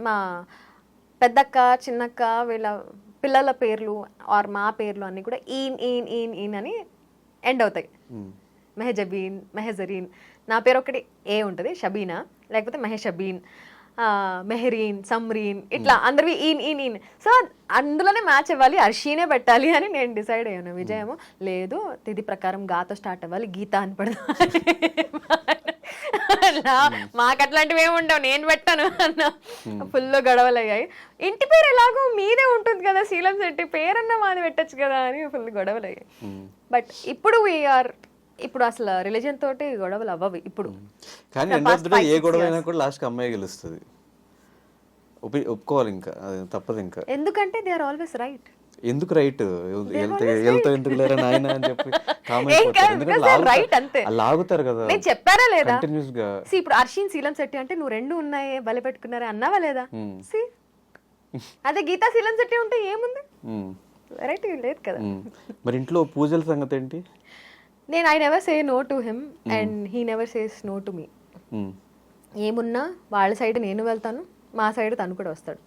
మా పెద్దక్క చిన్నక్క వీళ్ళ పిల్లల పేర్లు ఆర్ మా పేర్లు అన్ని కూడా ఈన్ ఈన్ ఈన్ ఈన్ అని ఎండ్ అవుతాయి. మెహజబీన్, మెహజరీన్. నా పేరు ఒకటి ఏ ఉంటుంది, షబీనా, లేకపోతే మెహషబీన్, మెహరీన్, సమ్రీన్, ఇట్లా అందరివి ఈన్ ఈన్ ఈన్. సో అందులోనే మ్యాచ్ అవ్వాలి, అర్షీనే పెట్టాలి అని నేను డిసైడ్ అయ్యాను. విజయేమో లేదు తిథి ప్రకారం గాతో స్టార్ట్ అవ్వాలి, గీత అని పడదా. మాకు అట్లాంటివి ఏమి ఉండవు, నేను పెట్టాను అన్న. ఫుల్ గొడవలు అయ్యాయి. ఇంటి పేరు ఎలాగో మీదే ఉంటుంది కదా శీలం శెట్టి, పేరన్నా మాది పెట్టచ్చు కదా అని ఫుల్ గొడవలు అయ్యాయి. బట్ ఇప్పుడు అసలు రిలీజన్ తోటి గొడవలు అవ్వవు ఇప్పుడు. కానీ ఏ గొడవ అయినా కూడా లాస్ట్ అమ్మాయి గెలుస్తుంది, ఒప్పుకోవాలి, ఇంకా తప్పదు. ఇంకా ఎందుకంటే దే ఆర్ ఆల్వేస్ రైట్. ఎందుకు రైట్? వెళ్తా ఎందుకు లేరా నాయన అని చెప్పి లాగుతారు కదా. నేను చెప్పారా లేదా కంటిన్యూస్ గా? ఇప్పుడు అర్షిన్ శీలం శెట్టి అంటే నువ్వు రెండు ఉన్నాయి బలి పెట్టుకున్నారా అన్నావా లేదా? అదే గీతా శీలం శెట్టి ఉంటే ఏముంది, వెరైటీ లేదు కదా. మరి ఇంట్లో పూజల సంగతి ఏంటి? నేను I never say no to him and he never says no to me. ఏమున్నా వాళ్ళ సైడ్ నేను వెళ్తాను, మా సైడ్ తను కూడా వస్తాడు.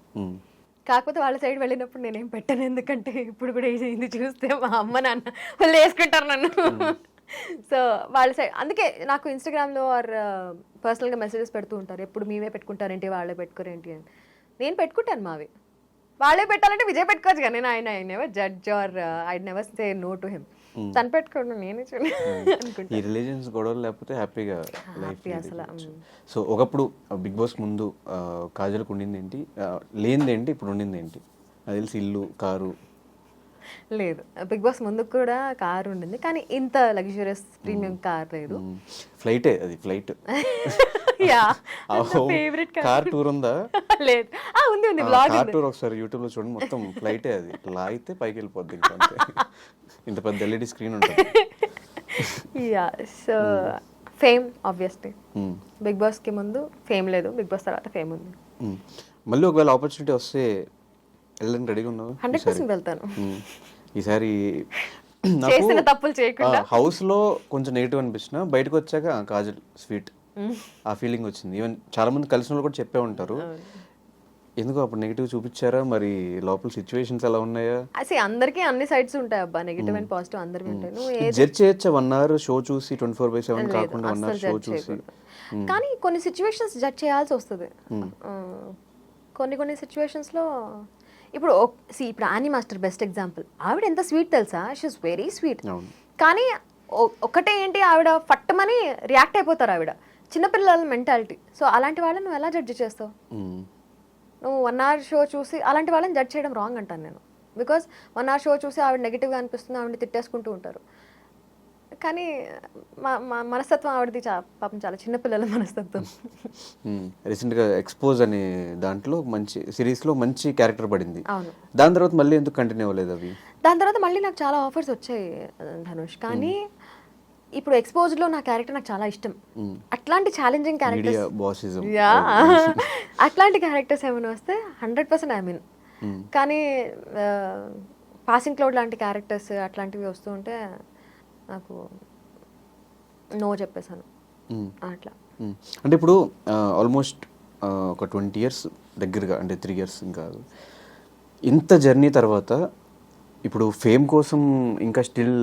కాకపోతే వాళ్ళ సైడ్ వెళ్ళినప్పుడు నేనేం పెట్టను, ఎందుకంటే ఇప్పుడు కూడా ఇది చూస్తే మా అమ్మ నాన్న వాళ్ళు వేసుకుంటారు నన్ను. సో వాళ్ళ సైడ్, అందుకే నాకు ఇన్స్టాగ్రామ్లో ఆర్ పర్సనల్గా మెసేజెస్ పెడుతూ ఉంటారు, ఎప్పుడు మీవే పెట్టుకుంటారేంటి వాళ్ళే పెట్టుకోరేంటి అని. నేను పెట్టుకుంటాను మావి, వాళ్ళే పెట్టాలంటే విజయ్ పెట్టుకోవచ్చు కానీ నేను I never judge or I never say no to him. తను పెట్టుకోండి నేనే ఈ రిలీజియన్స్ గొడవలు లేకపోతే హ్యాపీగా లైఫ్ అసలు. సో ఒకప్పుడు బిగ్ బాస్ ముందు కాజల్కి ఉండింది ఏంటి, లేనిది ఏంటి, ఇప్పుడు ఉండింది ఏంటి? అది తెలిసి ఇల్లు, కారు. లేదు, బిగ్ బాస్ ముందు కూడా కారు ఉండింది కానీ ఇంత లగ్జరియస్ ప్రీమియం కార్ లేదు. ఫ్లైటే, అది ఫ్లైట్. కార్ టూర్ ఉందా? లేదు, ఉంది ఉంది బ్లాగ్. కార్ టూర్ ఒకసారి యూట్యూబ్ లో చూడండి, మొత్తం ఫ్లైటే. అది లాగితే పైకి వెళ్ళిపోద్ది, ఇంత పెద్ద ఎల్ఈడి స్క్రీన్ ఉంటుంది. Yeah, so fame obviously. Bigg Boss కి ముందు ఫేమ్ లేదు, బిగ్ బాస్ తర్వాత ఫేమ్ ఉంది. మళ్ళీ ఒకవేళ ఆపర్చునిటీ వస్తే వెళ్ళడానికి రెడీగా ఉన్నావు? 100% వెళ్తాను ఈసారి. చేసిన తప్పులు చేయకుండా. హౌస్ లో కొంచెం నెగిటివ్ అనిపించిన, బయటకు వచ్చాక కాజల్ స్వీట్, ఆ ఫీలింగ్ వచ్చింది. ఈవెన్ చాలా మంది కలిసిన వాళ్ళు కూడా చెప్పే ఉంటారు. ఎందుకు అప్పుడు నెగిటివ్ చూపించారా? మరి లోపల సిచ్యువేషన్స్ ఎలా ఉన్నాయా? అసలు అందరికీ అన్ని సైడ్స్ ఉంటాయి అబ్బా, నెగిటివ్ అండ్ పాజిటివ్ అందరికీ ఉంటాయి. నువ్వు జడ్జ్ చేయొచ్చా 1 hour షో చూసి, 24/7 కాకుండా 1 hour షో చూసి? కానీ కొన్ని సిచ్యువేషన్స్ జడ్జ్ చేయాల్సి వస్తుంది. కొన్ని సిచ్యువేషన్స్ లో ఇప్పుడు ఆనీ మాస్టర్ బెస్ట్ ఎగ్జాంపుల్. ఆవిడ ఎంత స్వీట్ తెలుసా, షీఈస్ వెరీ స్వీట్. కానీ ఒకటే ఏంటి, ఆవిడ ఫట్టమని రియాక్ట్ అయిపోతారు ఆవిడ, చిన్నపిల్లల మెంటాలిటీ. సో అలాంటి వాళ్ళని నువ్వు ఎలా జడ్జి చేస్తావు? నువ్వు 1 hour షో చూసి అలాంటి వాళ్ళని జడ్జ్ చేయడం రాంగ్ అంటాను నేను. బికాస్ 1 hour షో చూసి ఆవిడ నెగిటివ్గా అనిపిస్తుంది, ఆవిడ తిట్టేసుకుంటూ ఉంటారు. కానీ మనస్తత్వం ఆవిడది పాపం చాలా చిన్నపిల్లల మనస్తత్వం. రీసెంట్గా ఎక్స్పోజ్ అనే దాంట్లో మంచి సిరీస్లో మంచి క్యారెక్టర్ పడింది. అవును. దాని తర్వాత మళ్ళీ ఎందుకు కంటిన్యూ అవ్వలేదు అవి? దాని తర్వాత మళ్ళీ నాకు చాలా ఆఫర్స్ వచ్చాయి ధనుష్, కానీ ఇప్పుడు ఎక్స్పోజ్లో నా క్యారెక్టర్ నాకు చాలా ఇష్టం. అట్లాంటి ఛాలెంజింగ్ క్యారెక్టర్స్, అట్లాంటి క్యారెక్టర్స్ ఏమైనా వస్తే 100% ఐ మీన్. కానీ పాసింగ్ క్లౌడ్ లాంటి క్యారెక్టర్స్ అట్లాంటివి వస్తూ ఉంటే నాకు నో చెప్పేశాను అట్లా. అంటే ఇప్పుడు ఆల్మోస్ట్ ఒక 20 years దగ్గరగా, అంటే 3 years ఇంకా ఇంత జర్నీ తర్వాత ఇప్పుడు ఫేమ్ కోసం ఇంకా స్టిల్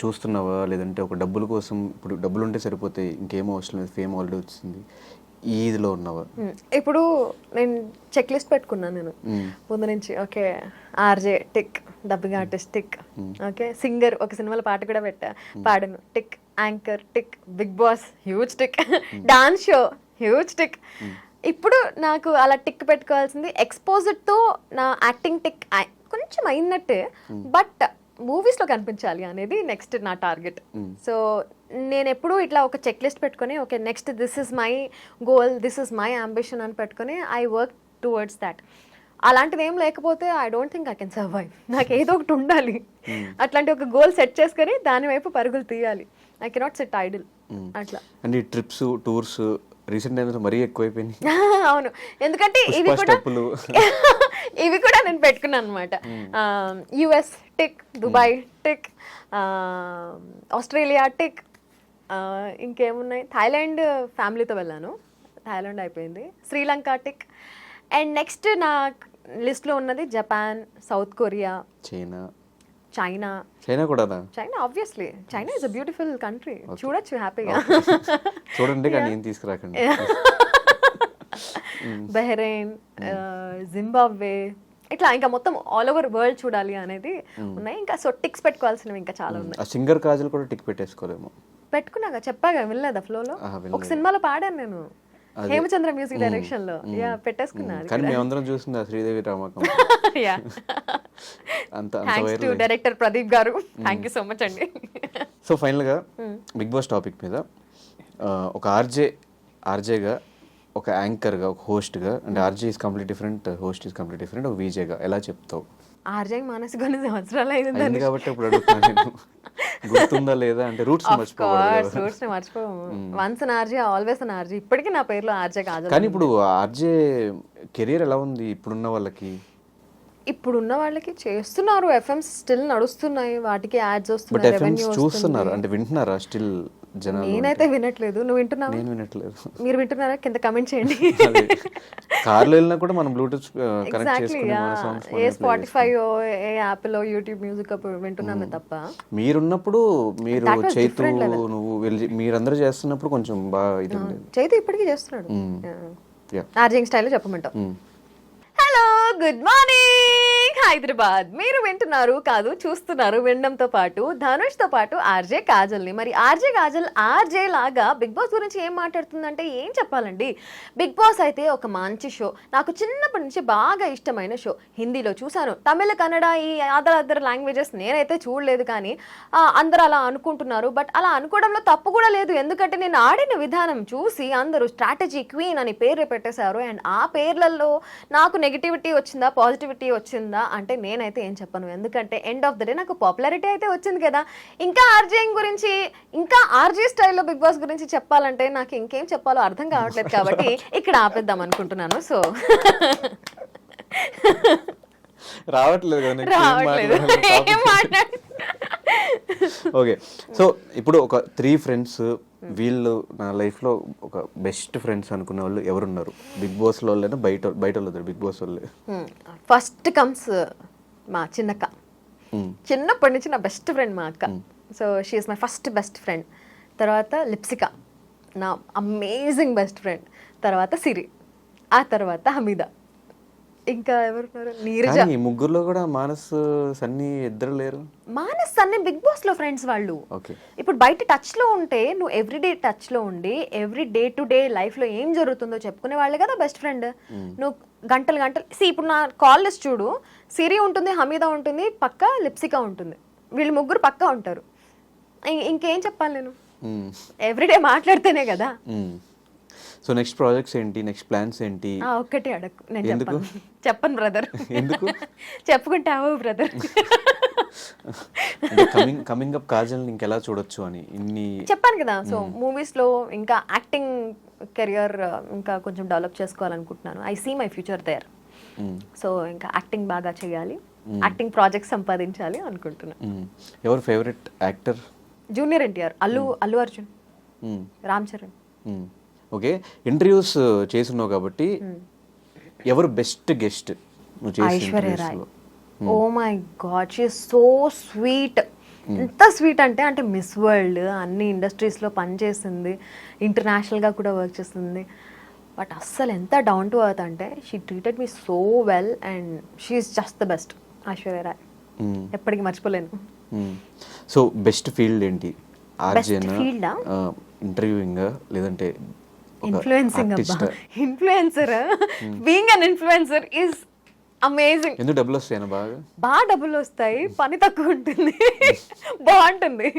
చూస్తున్నావా, లేదంటే ఒక డబ్బుల కోసం, ఇప్పుడు డబ్బులు ఉంటే సరిపోతే ఇంకేమో అవసరం లేదు, ఫేమ్ ఆల్రెడీ వచ్చింది, ఈ ఇదిలో ఉన్నావా? ఇప్పుడు నేను చెక్ లిస్ట్ పెట్టుకున్నాను నేను ముందు నుంచి. Okay, RJ tick, dubbing artist tick, okay singer ఒక సినిమాలో పాట కూడా పాడాను tick, anchor tick, Bigg Boss huge tick, dance show huge tick. ఇప్పుడు నాకు అలా టిక్ పెట్టుకోవాల్సింది ఎక్స్పోజిట్తో నా యాక్టింగ్ టిక్ కొంచెం అయినట్టే, బట్ మూవీస్లో కనిపించాలి అనేది నెక్స్ట్ నా టార్గెట్. సో నేను ఎప్పుడూ ఇట్లా ఒక చెక్ లిస్ట్ పెట్టుకొని okay next this is my goal, this is my ambition అని పెట్టుకొని ఐ వర్క్ టువర్డ్స్ దాట్. అలాంటిది ఏం లేకపోతే I don't think I can survive. నాకు ఏదో ఒకటి ఉండాలి, అట్లాంటి ఒక గోల్ సెట్ చేసుకొని దాని వైపు పరుగులు తీయాలి. ఐ కెనాట్ సిట్ ఐడిల్ అట్లా. అండ్ ఈ ట్రిప్స్, టూర్స్ రీసెంట్ టైమ్స్ మరీ ఎక్కువైపోయినాయి. అవును, ఎందుకంటే ఇవి కూడా నేను పెట్టుకున్నాను అనమాట. US tick, Dubai tick, Australia tick, ఇంకేమున్నాయి, థాయిలాండ్ ఫ్యామిలీతో వెళ్ళాను, థాయిలాండ్ అయిపోయింది, శ్రీలంక టిక్. అండ్ నెక్స్ట్ నా లిస్ట్లో ఉన్నది జపాన్, సౌత్ కొరియా, చైనా కూడా. China obviously, China is a beautiful country, చూడొచ్చు హ్యాపీగా. చూడండి కానీ ఏం తీసుకురాకండి. బహ్రెయిన్, జింబాబ్వే, ఇట్లా ఇంకా మొత్తం ఆల్ ఓవర్ వరల్డ్ చూడాలి అనేది ఉన్నాయి. ఇంకా సో టిక్స్ పెట్టుకోవాల్సినవి ఇంకా చాలా ఉన్నాయి. సింగర్ కాజల్ కూడా టిక్ పెట్టేసుకోలేము. పెట్టుకున్నాగా, చెప్పాగా, వినలేదా ఫ్లోలో? ఒక సినిమాలో పాడాను నేను, హేమచంద్ర మ్యూజిక్ డైరెక్షన్ లో. యా, పెట్టేసుకున్నాను. కానీ మేమందరం చూసింది శ్రీదేవి రామకం. Yeah, thanks to director Pradeep garu, thank you so much అండి. సో ఫైనల్గా బిగ్ బాస్ టాపిక్ మీద ఒక ఆర్జేగా, ఒక యాంకర్గా, ఒక హోస్ట్గా, అంటే RJ is complete different, host is complete different, ఒక వీజేగా ఎలా చెప్తావు? ఆర్జే మానసి కొన్ని సంవత్సరాలు అయింది కాబట్టి ఇప్పుడు అడుగుతున్నాను, గుర్తుందా లేదా అంటే రూట్స్ మర్చిపోము. Once an RJ always an RJ. ఇప్పటికీ నా పేరులో ఆర్జే కాదు. కానీ ఇప్పుడు ఆర్జే కెరీర్ ఎలా ఉంది ఇప్పుడున్న వాళ్ళకి? ఇప్పుడున్న వాళ్ళకి చేస్తున్నారు, ఎఫ్ఎంస్ స్టిల్ నడుస్తున్నాయి, వాటికి యాడ్స్ వస్తున్నాయి, రెవెన్యూ చూస్తున్నారు. అంటే వింటున్నారా స్టిల్ జనాలు? నేనైతే వినట్లేదు, నువ్వు వింటున్నావా? నేను వినట్లేదు. మీరు వింటున్నారా? కింద కమెంట్ చేయండి. కార్లో వెళ్ళినా కూడా మనం బ్లూటూత్ కనెక్ట్ చేసుకుని మన సాంగ్స్ ఏ స్పాటిఫై, ఏ యాపిల్, యూట్యూబ్ మ్యూజిక్ వింటున్నామే తప్ప. మీరున్నప్పుడు, మీరు చైతు, నువ్వు మీరందరూ చేస్తున్నప్పుడు కొంచెం బాగా ఇది ఉండేది. చైతు ఇప్పటికీ చేస్తున్నాడు. ఆర్జింగ్ స్టైల్లో చెప్పమంటావు. Hello, good morning Hyderabad. మీరు వింటున్నారు కాదు, చూస్తున్నారు, వినడంతో పాటు ధనుష్తో పాటు ఆర్జే కాజల్ని. మరి ఆర్జే కాజల్ ఆర్జే లాగా బిగ్ బాస్ గురించి ఏం మాట్లాడుతుందంటే ఏం చెప్పాలండి. బిగ్ బాస్ అయితే ఒక మంచి షో, నాకు చిన్నప్పటి నుంచి బాగా ఇష్టమైన షో. హిందీలో చూశాను, తమిళ, కన్నడ, ఈ అదర్ లాంగ్వేజెస్ నేనైతే చూడలేదు. కానీ అందరూ అలా అనుకుంటున్నారు, బట్ అలా అనుకోవడంలో తప్పు కూడా లేదు. ఎందుకంటే నేను ఆడిన విధానం చూసి అందరూ స్ట్రాటజీ క్వీన్ అని పేర్లు పెట్టేశారు. అండ్ ఆ పేర్లలో నాకు నెగిటివిటీ వచ్చిందా, పాజిటివిటీ వచ్చిందా అంటే నేనైతే ఏం చెప్పను. ఎందుకంటే ఎండ్ ఆఫ్ ద డే నాకు పాపులారిటీ అయితే వచ్చింది కదా. ఇంకా ఆర్జేయింగ్ గురించి, ఇంకా ఆర్జే స్టైల్లో బిగ్ బాస్ గురించి చెప్పాలంటే నాకు ఇంకేం చెప్పాలో అర్థం కావట్లేదు. కాబట్టి ఇక్కడ ఆపేద్దాం అనుకుంటున్నాను. సో రావట్లేదు. ఓకే, సో ఇప్పుడు ఒక 3 friends, వీళ్ళు నా లైఫ్లో ఒక బెస్ట్ ఫ్రెండ్స్ అనుకునే వాళ్ళు ఎవరున్నారు? బిగ్ బాస్ లో వాళ్ళైనా బయట వాళ్ళు? బిగ్ బాస్ వాళ్ళే. ఫస్ట్ కమ్స్ మా చిన్నక్క. చిన్నప్పటి నుంచి నా బెస్ట్ ఫ్రెండ్ మా అక్క. So she is my first best friend. తర్వాత లిప్సిక, నా అమేజింగ్ బెస్ట్ ఫ్రెండ్. తర్వాత సిరి, ఆ తర్వాత హమీదా. ఇంకా ఎవరున్నారు? నీరజ. ఈ ముగ్గురులో కూడా మానస్, సన్నీ ఇద్దరు లేరు. మానస్, సన్నీ బిగ్ బాస్ లో ఫ్రెండ్స్ వాళ్ళు. ఇప్పుడు బయట టచ్ లో ఉంటే, నువ్వు ఎవ్రీడే టచ్ లో ఉండి every day to day life లో ఏం జరుగుతుందో చెప్పుకునే వాళ్ళే కదా బెస్ట్ ఫ్రెండ్. నువ్వు గంటలు ఇప్పుడు నా కాల్ లిస్ట్ చూడు, సిరి ఉంటుంది, హమీదా ఉంటుంది, పక్క లిప్సిక ఉంటుంది, వీళ్ళు ముగ్గురు పక్కా ఉంటారు. ఇంకేం చెప్పాలి నేను, ఎవ్రీడే మాట్లాడితేనే కదా. సో నెక్స్ట్ ప్రాజెక్ట్స్ ఏంటి, నెక్స్ట్ ప్లాన్స్ ఏంటి? ఒక్కటి అడగ, నేను చెప్పను బ్రదర్. ఎందుకు? చెప్పుకుంటావు బ్రదర్. అంటే కమింగ్ అప్ కాజల్ ఇంకెలా చూడొచ్చు అని ఇన్ని చెప్పాను కదా. సో మూవీస్ లో ఇంకా యాక్టింగ్ కెరియర్ ఇంకా కొంచెం డెవలప్ చేసుకోవాలనుకుంటున్నాను. I see my future there. So ఇంకా యాక్టింగ్ బాగా చేయాలి, యాక్టింగ్ ప్రాజెక్ట్ సంపాదించాలి అనుకుంటున్నాను. ఎవరు favourite actor? Junior NTR, Allu Arjun, Ram Charan. Okay, interviews చేస్తున్నావు కాబట్టి ఎవరు బెస్ట్ గెస్ట్ నువ్వు చేసిన Aishwarya Rai. Oh my God, she is so sweet. ఎంత స్వీట్ అంటే మిస్ వరల్డ్ అన్ని ఇండస్ట్రీస్లో పనిచేసింది, ఇంటర్నేషనల్గా కూడా వర్క్ చేస్తుంది. బట్ అస్సలు ఎంత డౌన్ టు ఎర్త్ అంటే she treated me so well and she is just the best. Aishwarya Rai ఎప్పటికీ మర్చిపోలేను. సో బెస్ట్ ఫీల్డ్ ఏంటి? ఆర్జేనా, ఇంటర్వ్యూయింగ్, లేదంటే influencing? Influencer, being an influencer is amazing. ఎందుకు డబ్బులు వస్తాయి? బాగా డబ్బులు వస్తాయి, పని తక్కువ ఉంటుంది, బాగుంటుంది.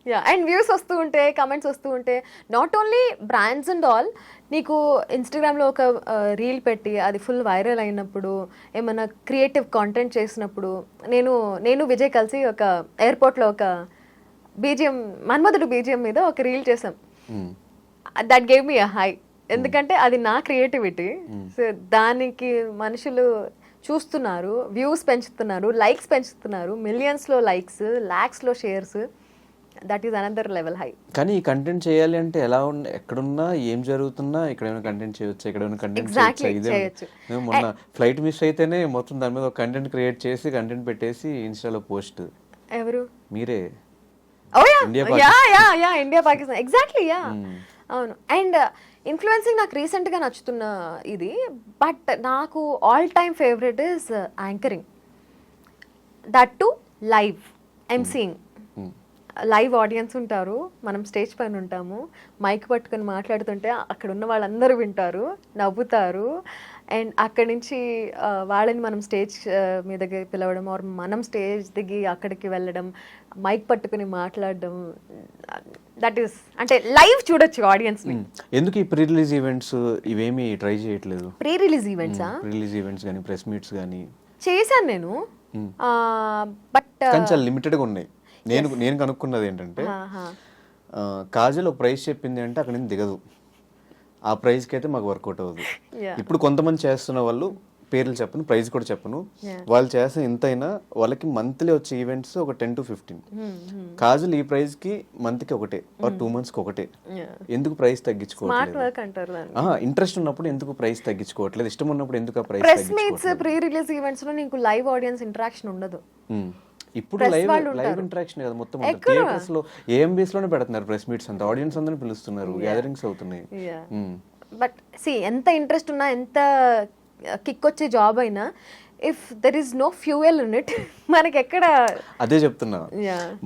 యా, అండ్ వ్యూస్ వస్తూ ఉంటే, కమెంట్స్ వస్తూ ఉంటే, not only brands and all. నీకు ఇన్స్టాగ్రామ్లో ఒక రీల్ పెట్టి అది ఫుల్ వైరల్ అయినప్పుడు, ఏమైనా క్రియేటివ్ కాంటెంట్ చేసినప్పుడు, నేను విజయ్ కలిసి ఒక ఎయిర్పోర్ట్లో ఒక బీజిఎం, మన్మధుడు బీజిఎం మీద ఒక రీల్ చేసాం. That gave me a high, ఎందుకంటే అది నా క్రియేటివిటీ. సో దానికి మనుషులు చూస్తున్నారు, వ్యూస్ పెంచుతున్నారు, లైక్స్ పెంచుతున్నారు, మిలియన్స్లో లైక్స్, ల్యాక్స్లో shares. That is another level హై. కానీ ఈ కంటెంట్ చేయాలి అంటే ఎలా ఎక్కడున్నా, ఏం జరుగుతున్నా, ఎక్కడైనా కంటెంట్ చేయొచ్చు, ఎక్కడైనా కంటెంట్ చేయొచ్చు. మొన్న ఫ్లైట్ మిస్ అయితేనే మొత్తం దాని మీద ఒక కంటెంట్ క్రియేట్ చేసి, కంటెంట్ పెట్టేసి ఇన్స్టాలో పోస్ట్. ఎవరు? మీరే. India Pakistan, exactly. యా, అవును. అండ్ ఇన్ఫ్లుయెన్సింగ్ నాకు రీసెంట్గా నచ్చుతున్న ఇది. బట్ నాకు all time favourite is anchoring, that to live emceeing. Live audience ఉంటారు, మనం స్టేజ్ పైన ఉంటాము, మైక్ పట్టుకొని మాట్లాడుతుంటే అక్కడ ఉన్న వాళ్ళందరూ వింటారు, నవ్వుతారు. అండ్ అక్కడి నుంచి వాళ్ళని మనం స్టేజ్ మీదకి పిలవడం, ఆర్ మనం స్టేజ్ దిగి అక్కడికి వెళ్ళడం, మైక్ పట్టుకుని మాట్లాడడం, దట్ ఈస్ అంటే లైవ్ చూడొచ్చు ఆడియన్స్. ఎందుకు ఈ ప్రీ రిలీజ్ ఈవెంట్స్ ఇవేమి ట్రై చేయట్లేదు? ప్రీ రిలీజ్ ఈవెంట్సా? ప్రీ రిలీజ్ ఈవెంట్స్ కానీ ప్రెస్ మీట్స్ కానీ చేశాను నేను, బట్ చాలా లిమిటెడ్గా ఉన్నాయి. నేను కనుక్కున్నది ఏంటంటే, కాజల్ ఒక ప్రైస్ చెప్పింది అంటే అక్కడ నుంచి దిగదు, ఆ ప్రైస్కి అయితే మాకు వర్కౌట్ అవ్వదు. ఇప్పుడు కొంతమంది చేస్తున్న వాళ్ళు పేర్లు చెప్పను, ప్రైస్ కూడా చెప్పను, వాళ్ళు చేస్తే ఇంతైనా వాళ్ళకి మంత్లీ వచ్చే ఈవెంట్స్ ఒక 10 to 15. కాజల్ ఈ ప్రైస్ కి మంత్ కి ఒకటే, 2 months కి ఒకటే. ఎందుకు ప్రైస్ తగ్గించుకోవట్లేదు? ఇంట్రెస్ట్ ఉన్నప్పుడు ఎందుకు ప్రైస్ తగ్గించుకోవట్లేదు? ఇష్టం ఉన్నప్పుడు ఎందుకు ఆ price? Press meets, pre release events లో నీకు లైవ్ ఆడియన్స్ ఇంటరాక్షన్ ఉండదు. ఇప్పుడు లైవ్ ఇంటరాక్షన్ కదా మొత్తం. థియేటర్స్ లో, ఏఎంబీస్ లోనే పెడుతున్నారు ప్రెస్ మీట్స్, అంతా ఆడియన్స్ అందరిని పిలుస్తున్నారు, గ్యాదరింగ్స్ అవుతున్నాయి. బట్ సి, ఎంత ఇంట్రెస్ట్ ఉన్నా, ఎంత కిక్ వచ్చే జాబ్ అయినా, if there is no fuel in it, మనకి ఎక్కడ. అదే చెప్తున్నా,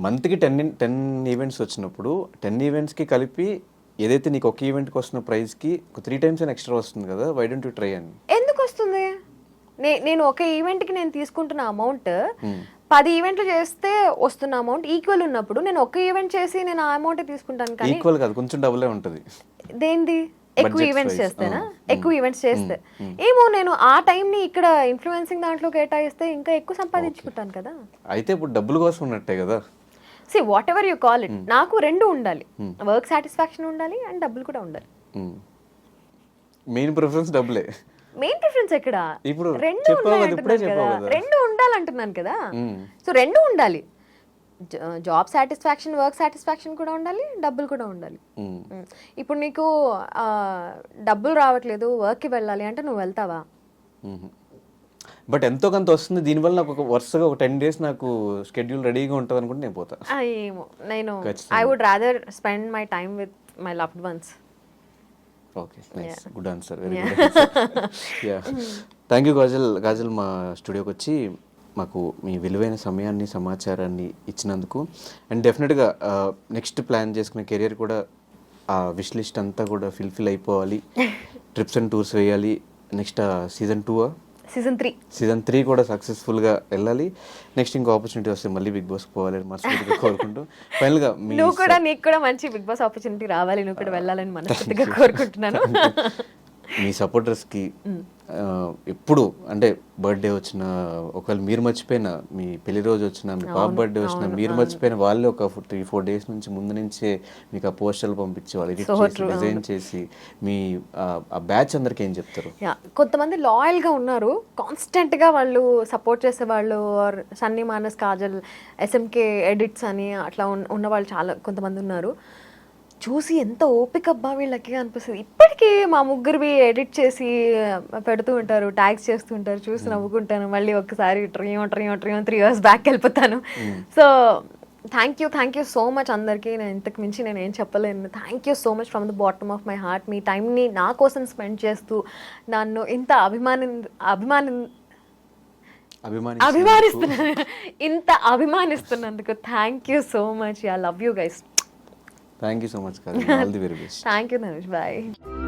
మంత్ కి 10 ఈవెంట్స్ వచ్చినప్పుడు 10 ఈవెంట్స్ కి కలిపి ఏదైతే నీకు ఒక ఈవెంట్ కి వస్తున్న ప్రైస్ కి 3 times ఎక్స్ట్రా వస్తుంది కదా, వై డోంట్ యు ట్రై? అని ఎందుకు వస్తుంది? నేను ఒక ఈవెంట్ కి నేను తీసుకుంటున్న అమౌంట్ 10 ఈవెంట్లు చేస్తే వస్తున్న అమౌంట్ ఈక్వల్ ఉన్నప్పుడు, నేను ఒక ఈవెంట్ చేసి నేను ఆ అమౌంట్ తీసుకుంటాను. కానీ ఈక్వల్ కాదు, కొంచెం డబులే ఉంటుంది. దేంది? ఎక్కువ ఈవెంట్స్ చేస్తేనా? ఎక్కువ ఈవెంట్స్ చేస్తే ఏమో, నేను ఆ టైంని ఇక్కడ ఇన్ఫ్లుయెన్సింగ్ దాంట్లో కేటాయిస్తే ఇంకా ఎక్కువ సంపాదించుకుంటాను కదా. అయితే ఇప్పుడు డబ్బుల కోసం ఉన్నట్టే కదా. See, whatever you call it, నాకు రెండు ఉండాలి, వర్క్ సాటిస్ఫాక్షన్ ఉండాలి అండ్ డబ్బులు కూడా ఉండాలి. మెయిన్ ప్రిఫరెన్స్ డబ్బులే. మెయిన్ ప్రిఫరెన్స్ ఎక్కడ? ఇప్పుడు రెండు ఉండాలంటున్నాను కదా. సో రెండు ఉండాలి, జాబ్ సాటిస్ఫాక్షన్, వర్క్ సాటిస్ఫాక్షన్ కూడా ఉండాలి, డబ్బులు కూడా ఉండాలి. ఇప్పుడు నీకు డబ్బులు రావట్లేదు, వర్క్కి వెళ్ళాలి అంటే నువ్వు వెళ్తావా? బట్ ఎంతో కొంత వస్తుంది దీనివల్ల. నాకు ఒక వరుసగా ఒక 10 days నాకు షెడ్యూల్ రెడీగా ఉంటుంది అనుకుంటే నేను పోతా. ఏమో, నేను I would rather spend my time with my loved ones. Okay, nice, good answer, very good answer. Yeah, thank you Kajal మా స్టూడియోకి వచ్చి మాకు మీ విలువైన సమయాన్ని, సమాచారాన్ని ఇచ్చినందుకు. అండ్ డెఫినెట్గా నెక్స్ట్ ప్లాన్ చేసుకునే కెరియర్ కూడా ఆ విష్ లిస్ట్ అంతా కూడా ఫిల్ అయిపోవాలి. ట్రిప్స్ అండ్ టూర్స్ వేయాలి. నెక్స్ట్ season 2 సీజన్ 3 కూడా సక్సెస్ఫుల్గా వెళ్ళాలి. నెక్స్ట్ ఇంకో ఆపర్చునిటీ వస్తే మళ్ళీ బిగ్ బాస్కి పోవాలని మనస్ఫూర్తిగా కోరుకుంటూ ఫైనల్గా నీకు కూడా మంచి బిగ్ బాస్ ఆపర్చునిటీ రావాలి, నువ్వు కూడా వెళ్ళాలని మనస్ఫూర్తిగా కోరుకుంటున్నాను. మీ సపోర్టర్స్కి ఎప్పుడు అంటే బర్త్డే వచ్చిన, ఒకవేళ మీరు మర్చిపోయిన, మీ పెళ్లి రోజు వచ్చిన, మీ పాప బర్త్డే వచ్చిన, మీరు మర్చిపోయిన వాళ్ళే ఒక 3-4 days నుంచి ముందు నుంచే మీకు ఆ పోస్టర్లు పంపించి వాళ్ళు ఎడిట్ చేసి డిజైన్ చేసి మీ ఆ బ్యాచ్ అందరికి ఏం చెప్తారు? కొంతమంది లాయల్గా ఉన్నారు, కాన్స్టెంట్గా వాళ్ళు సపోర్ట్ చేసేవాళ్ళు. సన్నీ మానస్, కాజల్, ఎస్ఎంకే ఎడిట్స్ అని అట్లా ఉన్న వాళ్ళు చాలా కొంతమంది ఉన్నారు. చూసి ఎంత ఓపిక అబ్బా వీళ్ళకి అనిపిస్తుంది. ఇప్పటికీ మా ముగ్గురివి ఎడిట్ చేసి పెడుతూ ఉంటారు, ట్యాగ్స్ చేస్తూ ఉంటారు, చూసి నవ్వుకుంటాను. మళ్ళీ ఒకసారి 3 years బ్యాక్ వెళ్ళిపోతాను. So thank you so much అందరికీ. నేను ఇంతకు మించి నేను ఏం చెప్పలేను. Thank you so much from the bottom of my heart. మీ టైంని నా కోసం స్పెండ్ చేస్తూ నన్ను ఇంత అభిమానిస్తున్నందుకు thank you so much. I love you guys. Thank you so much, Karan. All the very best. Thank you, Dhanush. Bye.